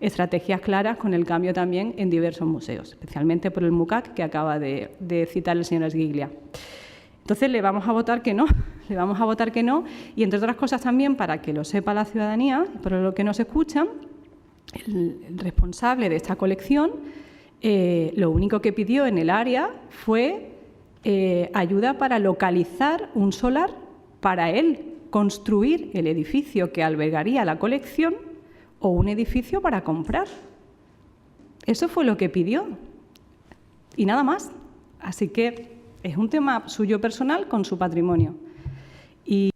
estrategias claras con el cambio también en diversos museos, especialmente por el MUCAC que acaba de citar el señor Esguiglia. Entonces le vamos a votar que no, y entre otras cosas también, para que lo sepa la ciudadanía, por lo que nos escuchan, el responsable de esta colección lo único que pidió en el área fue ayuda para localizar un solar para él construir el edificio que albergaría la colección o un edificio para comprar. Eso fue lo que pidió y nada más. Así que es un tema suyo personal con su patrimonio. Y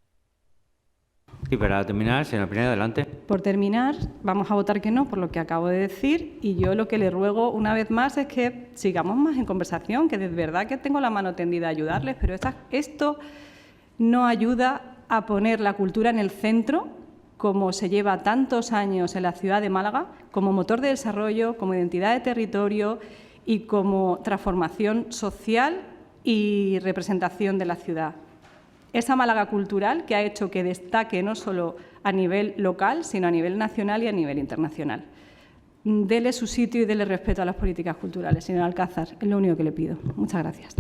para terminar, señora Pineda, adelante. Por terminar, vamos a votar que no, por lo que acabo de decir, y yo lo que le ruego una vez más es que sigamos más en conversación, que de verdad que tengo la mano tendida a ayudarles, pero esto no ayuda a poner la cultura en el centro, como se lleva tantos años en la ciudad de Málaga, como motor de desarrollo, como identidad de territorio y como transformación social y representación de la ciudad. Esa Málaga cultural que ha hecho que destaque no solo a nivel local, sino a nivel nacional y a nivel internacional. Dele su sitio y dele respeto a las políticas culturales, señor Alcázar. Es lo único que le pido. Muchas gracias.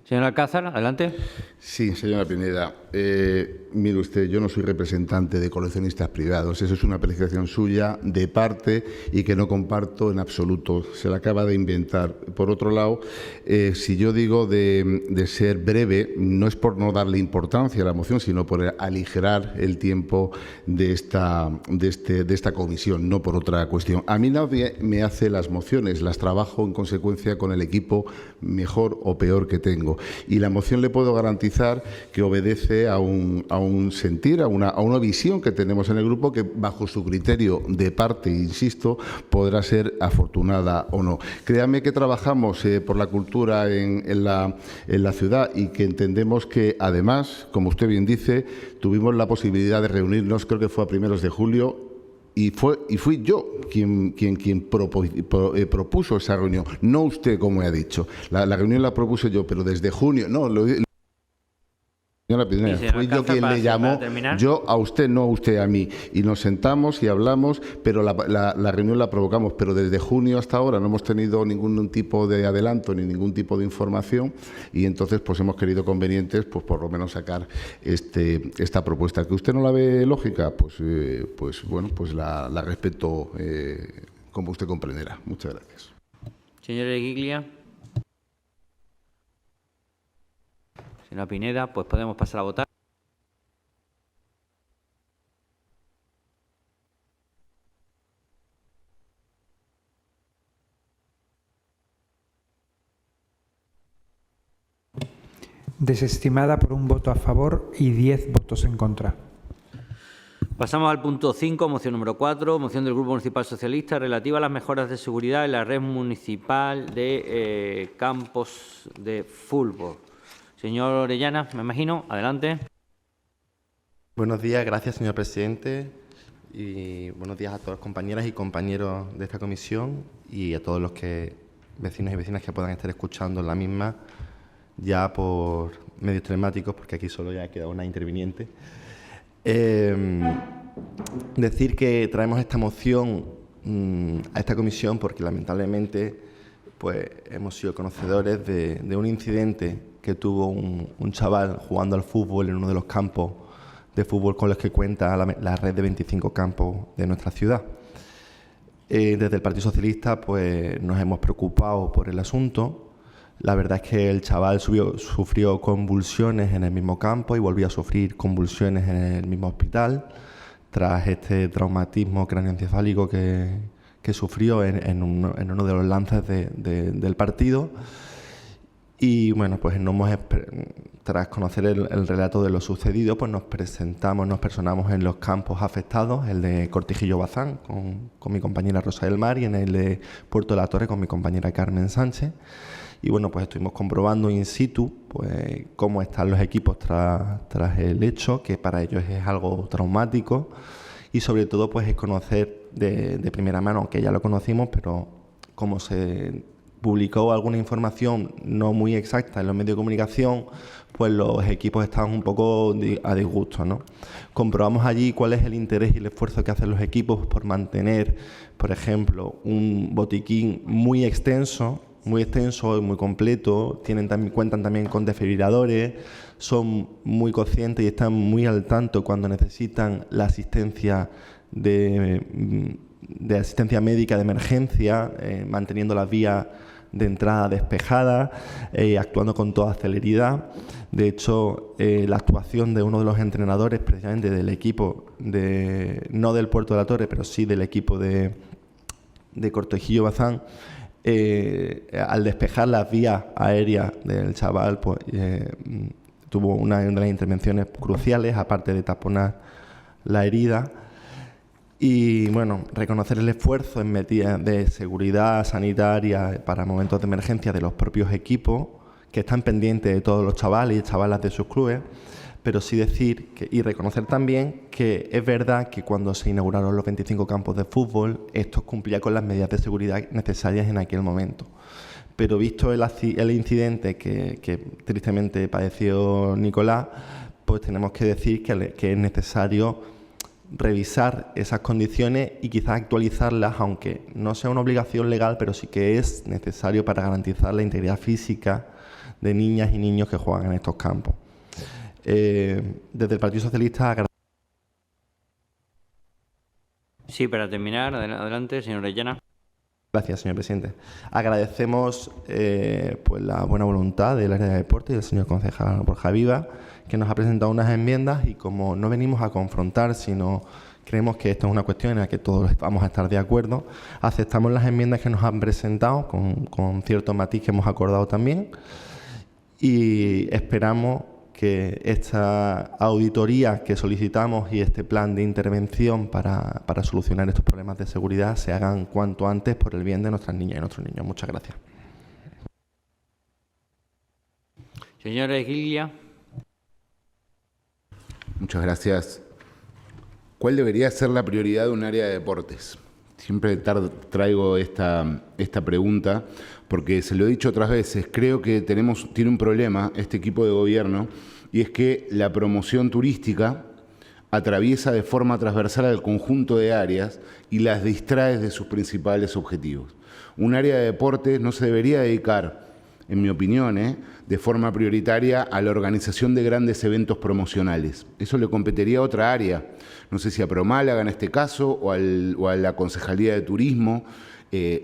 Señor Alcázar, adelante. Sí, señora Pineda. Mire usted, yo no soy representante de coleccionistas privados. Eso es una apreciación suya de parte y que no comparto en absoluto. Se la acaba de inventar. Por otro lado, si yo digo de ser breve, no es por no darle importancia a la moción, sino por aligerar el tiempo de esta comisión, no por otra cuestión. A mí nadie me hace las mociones, las trabajo en consecuencia con el equipo mejor o peor que tengo. Y la moción le puedo garantizar que obedece a un sentir, a una visión que tenemos en el grupo que bajo su criterio de parte, insisto, podrá ser afortunada o no. Créame que trabajamos por la cultura en la ciudad y que entendemos que además, como usted bien dice, tuvimos la posibilidad de reunirnos, creo que fue a primeros de julio, y fui yo quien propuso esa reunión, no usted, como ha dicho. La reunión la propuse yo, pero desde junio, no, señora Pineda, fui yo quien le llamó, yo a usted, no usted a mí, y nos sentamos y hablamos, pero la reunión la provocamos, pero desde junio hasta ahora no hemos tenido ningún tipo de adelanto ni ningún tipo de información, y entonces pues hemos querido convenientes pues por lo menos sacar esta propuesta. ¿Que usted no la ve lógica? Pues bueno, pues la respeto como usted comprenderá. Muchas gracias. Señor Esguiglia. Señora Pineda, pues podemos pasar a votar. Desestimada por 1 voto a favor y 10 votos en contra. Pasamos al punto 5, moción número 4, moción del Grupo Municipal Socialista relativa a las mejoras de seguridad en la red municipal de campos de fútbol. Señor Orellana, me imagino, adelante. Buenos días, gracias señor presidente y buenos días a todas las compañeras y compañeros de esta comisión y a todos los vecinos y vecinas que puedan estar escuchando la misma ya por medios telemáticos, porque aquí solo ya ha quedado una interviniente. Decir que traemos esta moción a esta comisión porque lamentablemente pues, hemos sido conocedores de un incidente que tuvo un chaval jugando al fútbol en uno de los campos de fútbol con los que cuenta la red de 25 campos de nuestra ciudad. Desde el Partido Socialista pues, nos hemos preocupado por el asunto. La verdad es que el chaval sufrió convulsiones en el mismo campo y volvió a sufrir convulsiones en el mismo hospital tras este traumatismo cráneoencefálico que sufrió en uno de los lances del partido. Y bueno, pues tras conocer el relato de lo sucedido, pues nos personamos en los campos afectados, el de Cortijillo Bazán con mi compañera Rosa del Mar y en el de Puerto de la Torre con mi compañera Carmen Sánchez. Y bueno, pues estuvimos comprobando in situ pues, cómo están los equipos tras el hecho, que para ellos es algo traumático y sobre todo pues es conocer de primera mano, aunque ya lo conocimos, pero como se publicó alguna información no muy exacta en los medios de comunicación, pues los equipos estaban un poco a disgusto, ¿no? Comprobamos allí cuál es el interés y el esfuerzo que hacen los equipos por mantener, por ejemplo, un botiquín muy extenso y muy completo, cuentan también con desfibriladores, son muy conscientes y están muy al tanto cuando necesitan la asistencia de asistencia médica de emergencia, manteniendo las vías de entrada despejadas, actuando con toda celeridad. De hecho, la actuación de uno de los entrenadores, precisamente del equipo, no del Puerto de la Torre, pero sí del equipo de Cortijillo Bazán, al despejar las vías aéreas del chaval, pues, tuvo una de las intervenciones cruciales, aparte de taponar la herida. Y bueno, reconocer el esfuerzo en medidas de seguridad sanitaria para momentos de emergencia de los propios equipos que están pendientes de todos los chavales y chavalas de sus clubes, pero sí decir y reconocer también que es verdad que cuando se inauguraron los 25 campos de fútbol, estos cumplían con las medidas de seguridad necesarias en aquel momento. Pero visto el incidente que tristemente padeció Nicolás, pues tenemos que decir que es necesario revisar esas condiciones y quizás actualizarlas, aunque no sea una obligación legal, pero sí que es necesario para garantizar la integridad física de niñas y niños que juegan en estos campos. Desde el Partido Socialista... Sí, para terminar, adelante, señor Orellana. Gracias, señor presidente. Agradecemos pues la buena voluntad del área de deporte y del señor concejal Borja Viva, que nos ha presentado unas enmiendas y como no venimos a confrontar, sino creemos que esto es una cuestión en la que todos vamos a estar de acuerdo, aceptamos las enmiendas que nos han presentado con cierto matiz que hemos acordado también y esperamos que esta auditoría que solicitamos y este plan de intervención para solucionar estos problemas de seguridad se hagan cuanto antes por el bien de nuestras niñas y nuestros niños. Muchas gracias. Señor Esguilla. Muchas gracias. ¿Cuál debería ser la prioridad de un área de deportes? Siempre traigo esta pregunta porque se lo he dicho otras veces. Creo que tiene un problema este equipo de gobierno y es que la promoción turística atraviesa de forma transversal al conjunto de áreas y las distrae de sus principales objetivos. Un área de deportes no se debería dedicar, en mi opinión, de forma prioritaria a la organización de grandes eventos promocionales. Eso le competiría a otra área, no sé si a Promálaga en este caso o a la Concejalía de Turismo.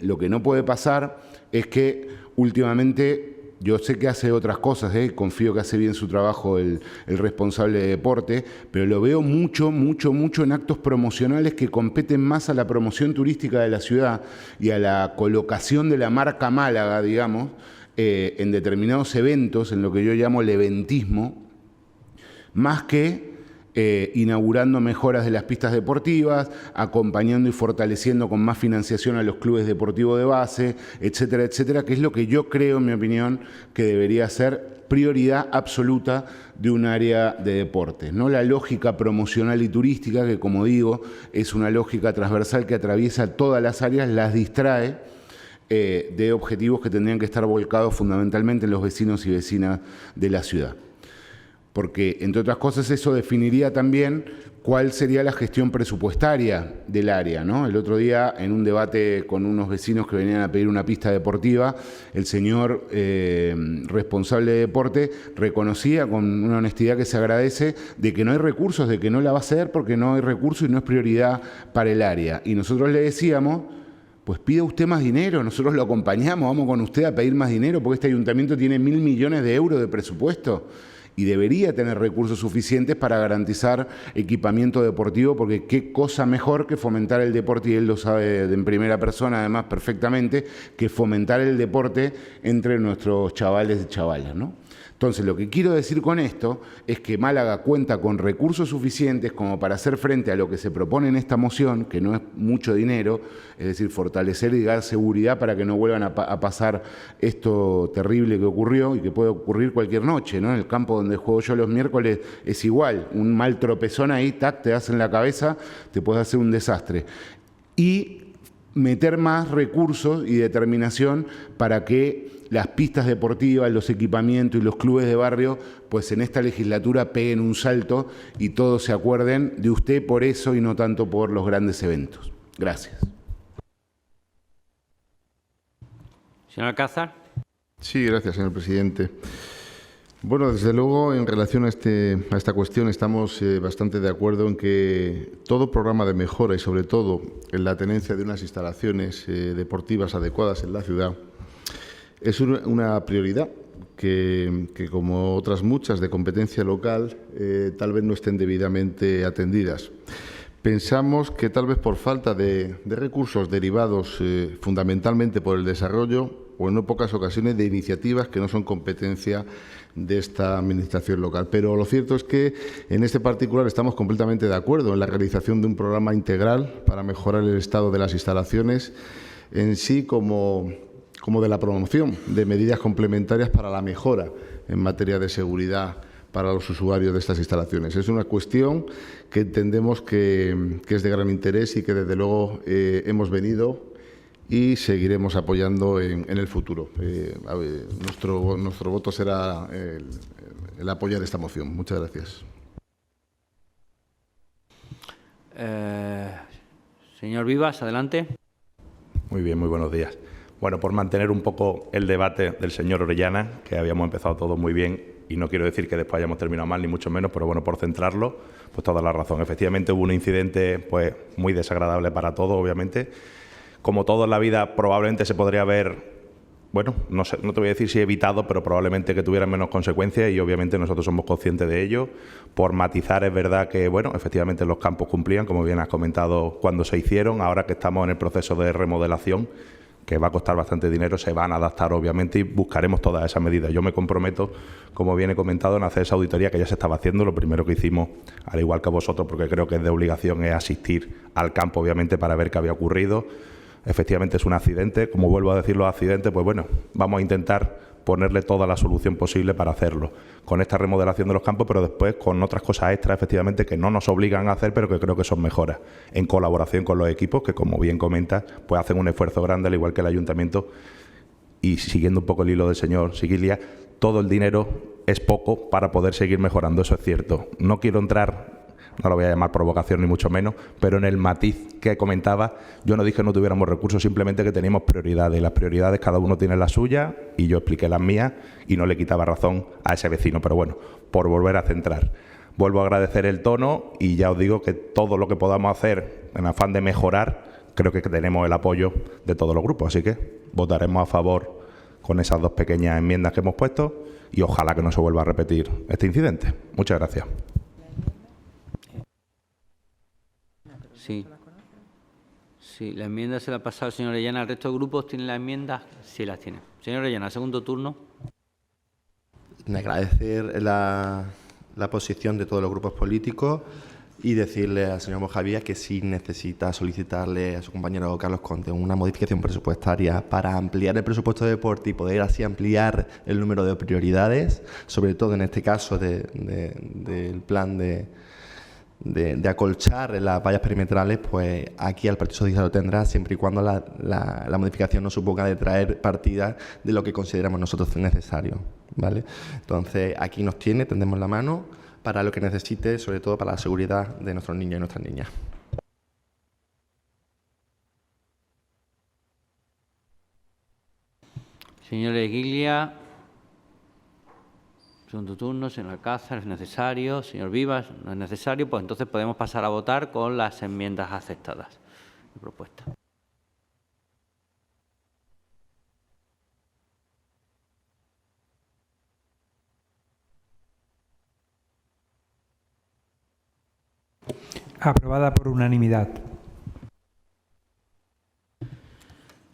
Lo que no puede pasar es que últimamente, yo sé que hace otras cosas, confío que hace bien su trabajo el responsable de deporte, pero lo veo mucho en actos promocionales que competen más a la promoción turística de la ciudad y a la colocación de la marca Málaga, digamos, en determinados eventos, en lo que yo llamo el eventismo, más que inaugurando mejoras de las pistas deportivas, acompañando y fortaleciendo con más financiación a los clubes deportivos de base, etcétera, etcétera, que es lo que yo creo, en mi opinión, que debería ser prioridad absoluta de un área de deporte. No la lógica promocional y turística, que como digo, es una lógica transversal que atraviesa todas las áreas, las distrae de objetivos que tendrían que estar volcados fundamentalmente en los vecinos y vecinas de la ciudad. Porque, entre otras cosas, eso definiría también cuál sería la gestión presupuestaria del área, ¿no? El otro día, en un debate con unos vecinos que venían a pedir una pista deportiva, el señor responsable de deporte reconocía con una honestidad que se agradece de que no hay recursos, de que no la va a hacer porque no hay recursos y no es prioridad para el área. Y nosotros le decíamos, pues pida usted más dinero, nosotros lo acompañamos, vamos con usted a pedir más dinero porque este ayuntamiento tiene 1.000 millones de euros de presupuesto y debería tener recursos suficientes para garantizar equipamiento deportivo, porque qué cosa mejor que fomentar el deporte, y él lo sabe en primera persona además perfectamente, que fomentar el deporte entre nuestros chavales y chavalas, ¿no? Entonces, lo que quiero decir con esto es que Málaga cuenta con recursos suficientes como para hacer frente a lo que se propone en esta moción, que no es mucho dinero, es decir, fortalecer y dar seguridad para que no vuelvan a pasar esto terrible que ocurrió y que puede ocurrir cualquier noche, ¿no? En el campo donde juego yo los miércoles es igual, un mal tropezón ahí, tac, te das en la cabeza, te puede hacer un desastre. Y meter más recursos y determinación para que las pistas deportivas, los equipamientos y los clubes de barrio, pues en esta legislatura peguen un salto y todos se acuerden de usted por eso y no tanto por los grandes eventos. Gracias. Señor Alcázar. Sí, gracias, señor presidente. Bueno, desde luego, en relación a esta cuestión, estamos bastante de acuerdo en que todo programa de mejora y, sobre todo, en la tenencia de unas instalaciones deportivas adecuadas en la ciudad es una prioridad que, como otras muchas de competencia local, tal vez no estén debidamente atendidas. Pensamos que tal vez por falta de recursos derivados fundamentalmente por el desarrollo o en no pocas ocasiones de iniciativas que no son competencia de esta administración local. Pero lo cierto es que en este particular estamos completamente de acuerdo en la realización de un programa integral para mejorar el estado de las instalaciones en sí como de la promoción de medidas complementarias para la mejora en materia de seguridad para los usuarios de estas instalaciones. Es una cuestión que entendemos que es de gran interés y que desde luego hemos venido y seguiremos apoyando en el futuro. Nuestro voto será el apoyar esta moción. Muchas gracias. Señor Vivas, adelante. Muy bien, muy buenos días. Bueno, por mantener un poco el debate del señor Orellana, que habíamos empezado todo muy bien, y no quiero decir que después hayamos terminado mal, ni mucho menos, pero bueno, por centrarlo, pues toda la razón. Efectivamente hubo un incidente pues muy desagradable para todos, obviamente. Como todo en la vida, probablemente se podría haber, bueno, no sé, no te voy a decir si evitado, pero probablemente que tuvieran menos consecuencias y obviamente nosotros somos conscientes de ello. Por matizar, es verdad que, bueno, efectivamente los campos cumplían, como bien has comentado, cuando se hicieron. Ahora que estamos en el proceso de remodelación, que va a costar bastante dinero, se van a adaptar obviamente y buscaremos todas esas medidas. Yo me comprometo, como bien he comentado, en hacer esa auditoría que ya se estaba haciendo. Lo primero que hicimos, al igual que vosotros, porque creo que es de obligación, es asistir al campo obviamente para ver qué había ocurrido. Efectivamente es un accidente, como vuelvo a decir los accidentes, pues bueno, vamos a intentar ponerle toda la solución posible para hacerlo, con esta remodelación de los campos, pero después con otras cosas extras, efectivamente, que no nos obligan a hacer, pero que creo que son mejoras, en colaboración con los equipos, que como bien comenta, pues hacen un esfuerzo grande, al igual que el ayuntamiento, y siguiendo un poco el hilo del señor Siguilia, todo el dinero es poco para poder seguir mejorando, eso es cierto. No quiero entrar, no lo voy a llamar provocación ni mucho menos, pero en el matiz que comentaba, yo no dije que no tuviéramos recursos, simplemente que teníamos prioridades, y las prioridades cada uno tiene las suyas, y yo expliqué las mías y no le quitaba razón a ese vecino, pero bueno, por volver a centrar. Vuelvo a agradecer el tono y ya os digo que todo lo que podamos hacer en afán de mejorar, creo que tenemos el apoyo de todos los grupos, así que votaremos a favor con esas dos pequeñas enmiendas que hemos puesto y ojalá que no se vuelva a repetir este incidente. Muchas gracias. Sí. Sí, la enmienda se la ha pasado el señor Orellana. ¿El resto de grupos tienen la enmienda? Sí, las tiene. Señor Orellana, segundo turno. Agradecer la posición de todos los grupos políticos y decirle al señor Mojavía que si necesita solicitarle a su compañero Carlos Conte una modificación presupuestaria para ampliar el presupuesto de deporte y poder así ampliar el número de prioridades, sobre todo en este caso del plan de acolchar las vallas perimetrales, pues aquí el Partido Socialista lo tendrá siempre y cuando la modificación no suponga de traer partida de lo que consideramos nosotros necesario, ¿vale? Entonces aquí nos tiene, tendemos la mano para lo que necesite, sobre todo para la seguridad de nuestros niños y nuestras niñas. Señor Eguiglia, segundo turno. Señor Alcázar, ¿es necesario? Señor Vivas, no es necesario. Pues entonces podemos pasar a votar con las enmiendas aceptadas de propuesta. Aprobada por unanimidad.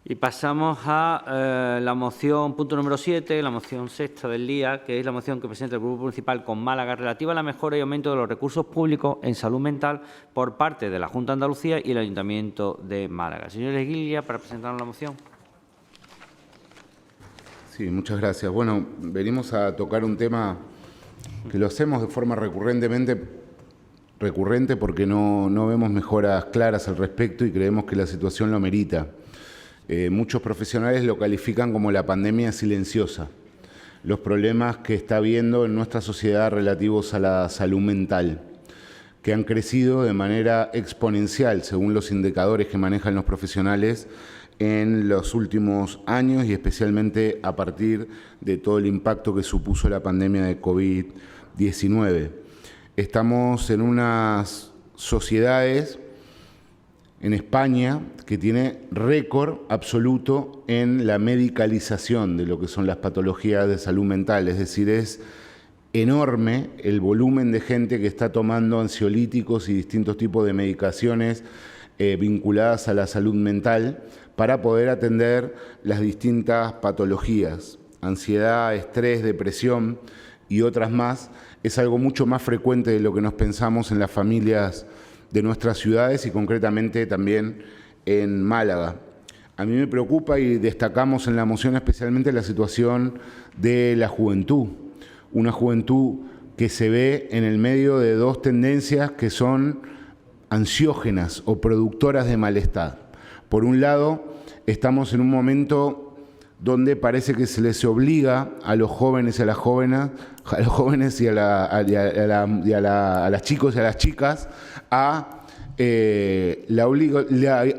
Y pasamos a la moción, punto número 7, la moción sexta del día, que es la moción que presenta el Grupo Municipal con Málaga relativa a la mejora y aumento de los recursos públicos en salud mental por parte de la Junta de Andalucía y el Ayuntamiento de Málaga. Señor Eguiglia, para presentarnos la moción. Sí, muchas gracias. Bueno, venimos a tocar un tema que lo hacemos de forma recurrente porque no vemos mejoras claras al respecto y creemos que la situación lo merita. Muchos profesionales lo califican como la pandemia silenciosa, los problemas que está habiendo en nuestra sociedad relativos a la salud mental, que han crecido de manera exponencial según los indicadores que manejan los profesionales en los últimos años y especialmente a partir de todo el impacto que supuso la pandemia de COVID-19. Estamos en unas sociedades en España que tiene récord absoluto en la medicalización de lo que son las patologías de salud mental, es decir, es enorme el volumen de gente que está tomando ansiolíticos y distintos tipos de medicaciones vinculadas a la salud mental para poder atender las distintas patologías, ansiedad, estrés, depresión y otras más. Es algo mucho más frecuente de lo que nos pensamos en las familias de nuestras ciudades y concretamente también en Málaga. A mí me preocupa y destacamos en la moción especialmente la situación de la juventud, una juventud que se ve en el medio de dos tendencias que son ansiógenas o productoras de malestar. Por un lado, estamos en un momento donde parece que se les obliga a los jóvenes y a las jóvenes, y a las chicos y a las chicas a la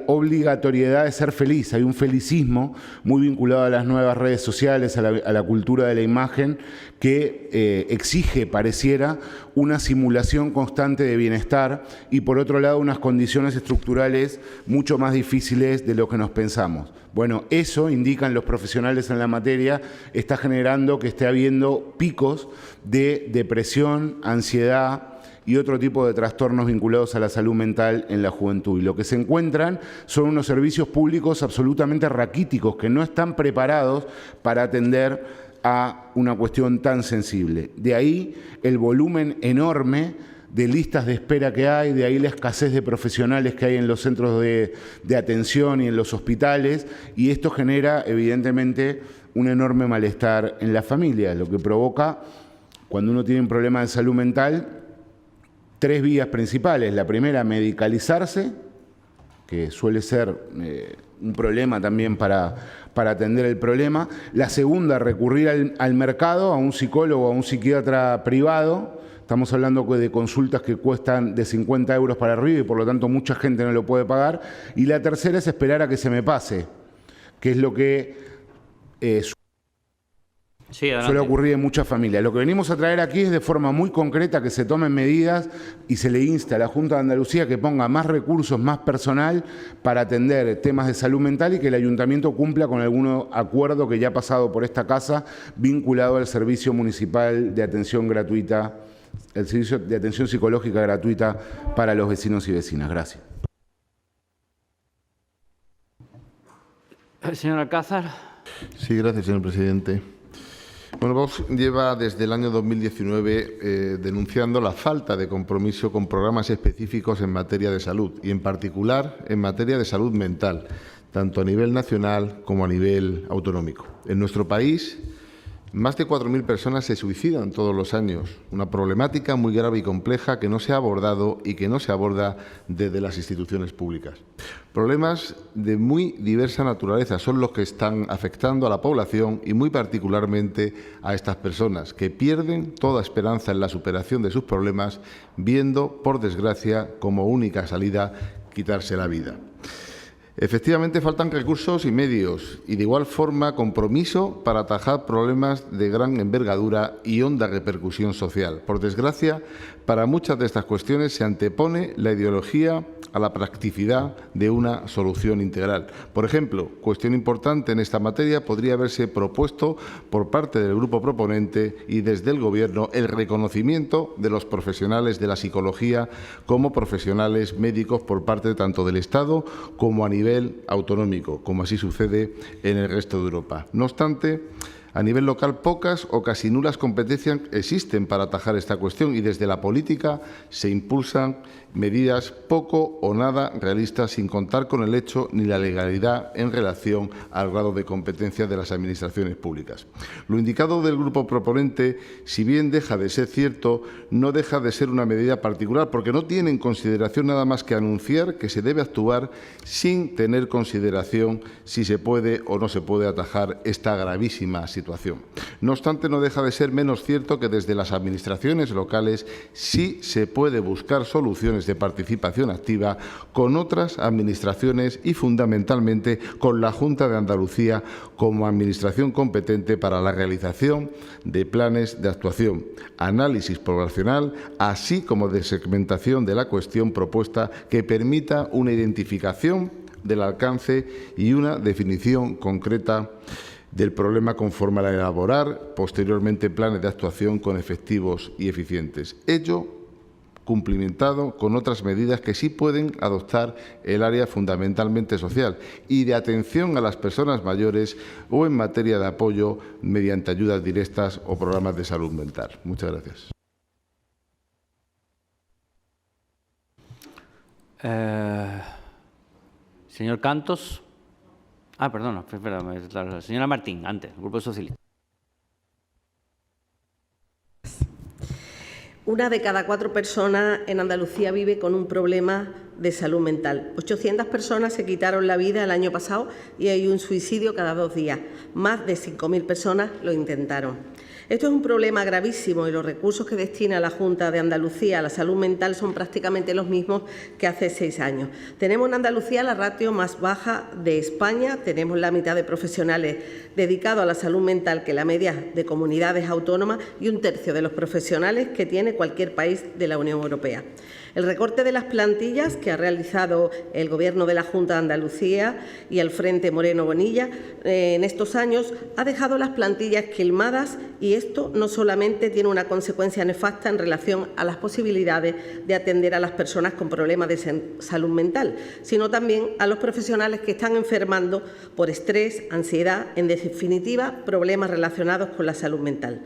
obligatoriedad de ser feliz. Hay un felicismo muy vinculado a las nuevas redes sociales, a la cultura de la imagen, que exige, pareciera, una simulación constante de bienestar y, por otro lado, unas condiciones estructurales mucho más difíciles de lo que nos pensamos. Bueno, eso, indican los profesionales en la materia, está generando que esté habiendo picos de depresión, ansiedad y otro tipo de trastornos vinculados a la salud mental en la juventud. Y lo que se encuentran son unos servicios públicos absolutamente raquíticos que no están preparados para atender a una cuestión tan sensible. De ahí el volumen enorme de listas de espera que hay, de ahí la escasez de profesionales que hay en los centros de atención y en los hospitales, y esto genera evidentemente un enorme malestar en la familia, lo que provoca, cuando uno tiene un problema de salud mental, tres vías principales. La primera, medicalizarse, que suele ser un problema también para atender el problema. La segunda, recurrir al mercado, a un psicólogo, a un psiquiatra privado. Estamos hablando de consultas que cuestan de 50 euros para arriba y por lo tanto mucha gente no lo puede pagar. Y la tercera es esperar a que se me pase, que es lo que suele ocurrir en muchas familias. Lo que venimos a traer aquí es de forma muy concreta que se tomen medidas y se le insta a la Junta de Andalucía que ponga más recursos, más personal para atender temas de salud mental y que el Ayuntamiento cumpla con algún acuerdo que ya ha pasado por esta casa vinculado al Servicio Municipal de Atención Gratuita, el Servicio de Atención Psicológica Gratuita para los vecinos y vecinas. Gracias. Señor Alcázar. Sí, gracias, señor presidente. Bueno, Vox lleva desde el año 2019 denunciando la falta de compromiso con programas específicos en materia de salud y, en particular, en materia de salud mental, tanto a nivel nacional como a nivel autonómico. En nuestro país, más de 4.000 personas se suicidan todos los años, una problemática muy grave y compleja que no se ha abordado y que no se aborda desde las instituciones públicas. Problemas de muy diversa naturaleza son los que están afectando a la población y muy particularmente a estas personas, que pierden toda esperanza en la superación de sus problemas, viendo, por desgracia, como única salida quitarse la vida. Efectivamente, faltan recursos y medios y, de igual forma, compromiso para atajar problemas de gran envergadura y honda repercusión social. Por desgracia, para muchas de estas cuestiones se antepone la ideología a la practicidad de una solución integral. Por ejemplo, cuestión importante en esta materia podría haberse propuesto por parte del grupo proponente y desde el Gobierno el reconocimiento de los profesionales de la psicología como profesionales médicos por parte tanto del Estado como a nivel autonómico, como así sucede en el resto de Europa. No obstante, a nivel local, pocas o casi nulas competencias existen para atajar esta cuestión y desde la política se impulsan medidas poco o nada realistas sin contar con el hecho ni la legalidad en relación al grado de competencia de las administraciones públicas. Lo indicado del grupo proponente, si bien deja de ser cierto, no deja de ser una medida particular porque no tiene en consideración nada más que anunciar que se debe actuar sin tener consideración si se puede o no se puede atajar esta gravísima situación. No obstante, no deja de ser menos cierto que desde las administraciones locales sí se puede buscar soluciones de participación activa con otras administraciones y, fundamentalmente, con la Junta de Andalucía como administración competente para la realización de planes de actuación, análisis poblacional, así como de segmentación de la cuestión propuesta que permita una identificación del alcance y una definición concreta del problema conforme a elaborar posteriormente planes de actuación con efectivos y eficientes. Ello cumplimentado con otras medidas que sí pueden adoptar el área fundamentalmente social y de atención a las personas mayores o en materia de apoyo mediante ayudas directas o programas de salud mental. Muchas gracias. Señor Cantos. Perdona, espera, señora Martín, antes, Grupo Socialista. Una de cada 4 personas en Andalucía vive con un problema de salud mental. 800 personas se quitaron la vida el año pasado y hay un suicidio cada 2 días. Más de 5.000 personas lo intentaron. Esto es un problema gravísimo y los recursos que destina la Junta de Andalucía a la salud mental son prácticamente los mismos que hace 6 años. Tenemos en Andalucía la ratio más baja de España, tenemos la mitad de profesionales dedicados a la salud mental que la media de comunidades autónomas y 1/3 de los profesionales que tiene cualquier país de la Unión Europea. El recorte de las plantillas que ha realizado el Gobierno de la Junta de Andalucía y el Frente Moreno Bonilla en estos años ha dejado las plantillas quilmadas y esto no solamente tiene una consecuencia nefasta en relación a las posibilidades de atender a las personas con problemas de salud mental, sino también a los profesionales que están enfermando por estrés, ansiedad, en definitiva, problemas relacionados con la salud mental.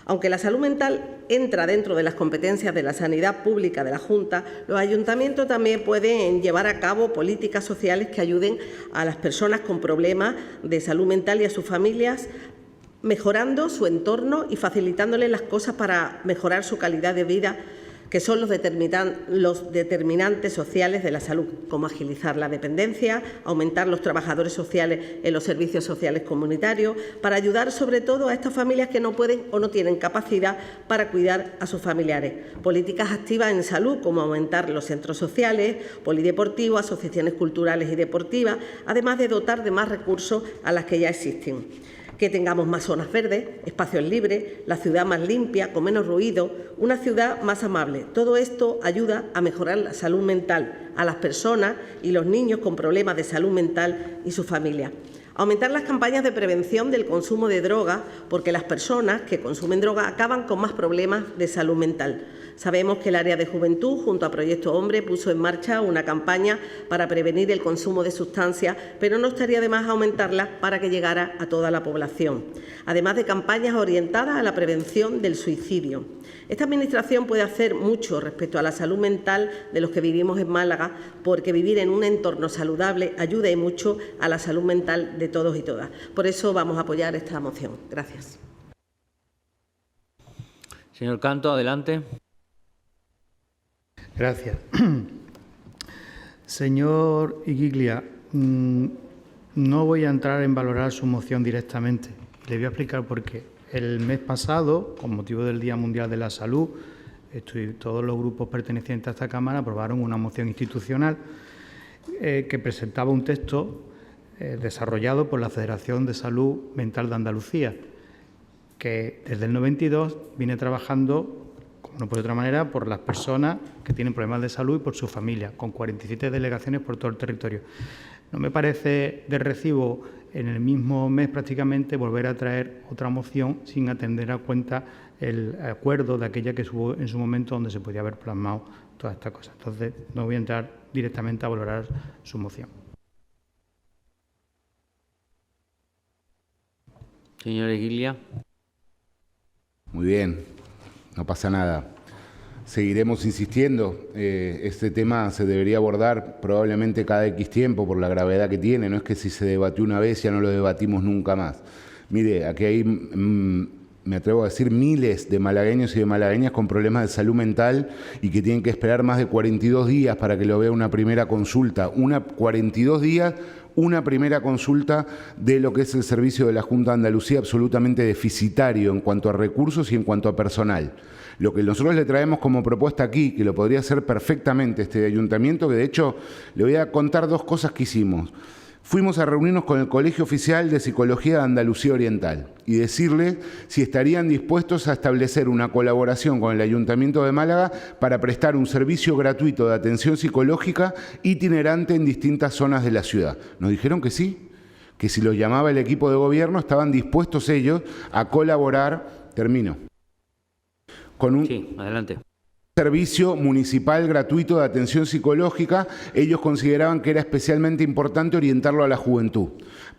Aunque la salud mental entra dentro de las competencias de la sanidad pública de la Junta, los ayuntamientos también pueden llevar a cabo políticas sociales que ayuden a las personas con problemas de salud mental y a sus familias, mejorando su entorno y facilitándoles las cosas para mejorar su calidad de vida, que son los determinantes sociales de la salud, como agilizar la dependencia, aumentar los trabajadores sociales en los servicios sociales comunitarios, para ayudar sobre todo a estas familias que no pueden o no tienen capacidad para cuidar a sus familiares. Políticas activas en salud, como aumentar los centros sociales, polideportivos, asociaciones culturales y deportivas, además de dotar de más recursos a las que ya existen. Que tengamos más zonas verdes, espacios libres, la ciudad más limpia, con menos ruido, una ciudad más amable. Todo esto ayuda a mejorar la salud mental a las personas y los niños con problemas de salud mental y sus familias. Aumentar las campañas de prevención del consumo de drogas, porque las personas que consumen droga acaban con más problemas de salud mental. Sabemos que el área de juventud, junto a Proyecto Hombre, puso en marcha una campaña para prevenir el consumo de sustancias, pero no estaría de más aumentarla para que llegara a toda la población, además de campañas orientadas a la prevención del suicidio. Esta Administración puede hacer mucho respecto a la salud mental de los que vivimos en Málaga, porque vivir en un entorno saludable ayuda y mucho a la salud mental de todos y todas. Por eso vamos a apoyar esta moción. Gracias. Señor Canto, adelante. Gracias. Señor Iglesias, no voy a entrar en valorar su moción directamente. Le voy a explicar por qué. El mes pasado, con motivo del Día Mundial de la Salud, todos los grupos pertenecientes a esta Cámara aprobaron una moción institucional que presentaba un texto desarrollado por la Federación de Salud Mental de Andalucía, que desde el 92 viene trabajando, como no puede de otra manera, por las personas que tienen problemas de salud y por su familia, con 47 delegaciones por todo el territorio. No me parece de recibo en el mismo mes prácticamente volver a traer otra moción sin atender a cuenta el acuerdo de aquella que hubo en su momento donde se podía haber plasmado todas estas cosas. Entonces, no voy a entrar directamente a valorar su moción. Señor Iglesias. Muy bien, no pasa nada. Seguiremos insistiendo. Este tema se debería abordar probablemente cada X tiempo por la gravedad que tiene. No es que si se debatió una vez ya no lo debatimos nunca más. Mire, aquí hay, me atrevo a decir, miles de malagueños y de malagueñas con problemas de salud mental y que tienen que esperar más de 42 días para que lo vea una primera consulta. 42 días, una primera consulta de lo que es el servicio de la Junta de Andalucía, absolutamente deficitario en cuanto a recursos y en cuanto a personal. Lo que nosotros le traemos como propuesta aquí, que lo podría hacer perfectamente este ayuntamiento, que de hecho le voy a contar dos cosas que hicimos. Fuimos a reunirnos con el Colegio Oficial de Psicología de Andalucía Oriental y decirles si estarían dispuestos a establecer una colaboración con el Ayuntamiento de Málaga para prestar un servicio gratuito de atención psicológica itinerante en distintas zonas de la ciudad. Nos dijeron que sí, que si los llamaba el equipo de gobierno estaban dispuestos ellos a colaborar. Termino. Con un servicio municipal gratuito de atención psicológica. Ellos consideraban que era especialmente importante orientarlo a la juventud,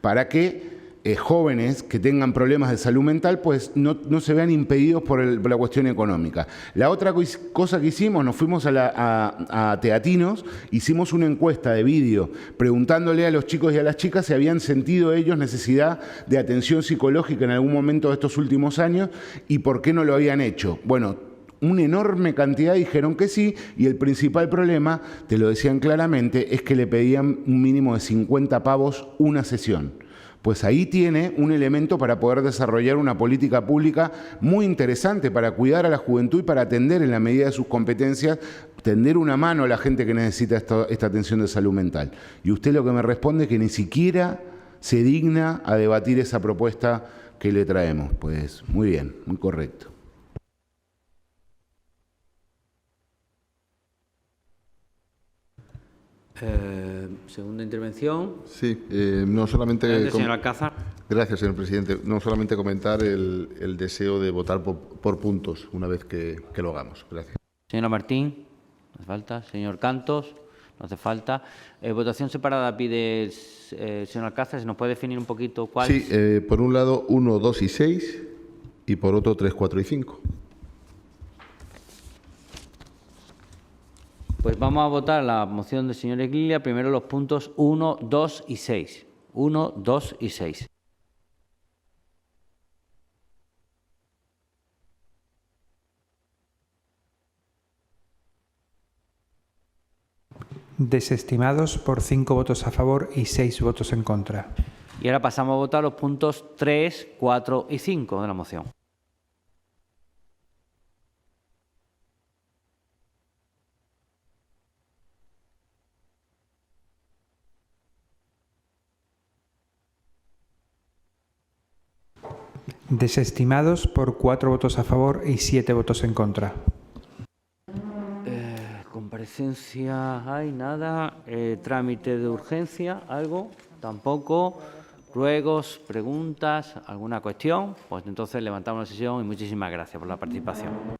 para que jóvenes que tengan problemas de salud mental pues no se vean impedidos por la cuestión económica. La otra cosa que hicimos, nos fuimos a Teatinos, hicimos una encuesta de vídeo preguntándole a los chicos y a las chicas si habían sentido ellos necesidad de atención psicológica en algún momento de estos últimos años y por qué no lo habían hecho. Bueno, una enorme cantidad dijeron que sí, y el principal problema, te lo decían claramente, es que le pedían un mínimo de 50 pavos una sesión. Pues ahí tiene un elemento para poder desarrollar una política pública muy interesante para cuidar a la juventud y para atender en la medida de sus competencias, tender una mano a la gente que necesita esta atención de salud mental. Y usted lo que me responde es que ni siquiera se digna a debatir esa propuesta que le traemos. Pues muy bien, muy correcto. Segunda intervención. Sí, no solamente... Señor Alcázar. Gracias, señor presidente. No solamente comentar el deseo de votar por puntos una vez que lo hagamos. Gracias. Señora Martín, no hace falta. Señor Cantos, no hace falta. Votación separada pide el señor Alcázar. ¿Se nos puede definir un poquito cuál? Sí, por un lado 1, 2 y 6 y por otro 3, 4 y 5. Pues vamos a votar la moción del señor Iglesias, primero los puntos 1, 2 y 6. 1, 2 y 6. Desestimados por 5 votos a favor y 6 votos en contra. Y ahora pasamos a votar los puntos 3, 4 y 5 de la moción. Desestimados por 4 votos a favor y 7 votos en contra. Comparecencia, hay nada. Trámite de urgencia, algo, tampoco. Ruegos, preguntas, alguna cuestión. Pues entonces levantamos la sesión y muchísimas gracias por la participación.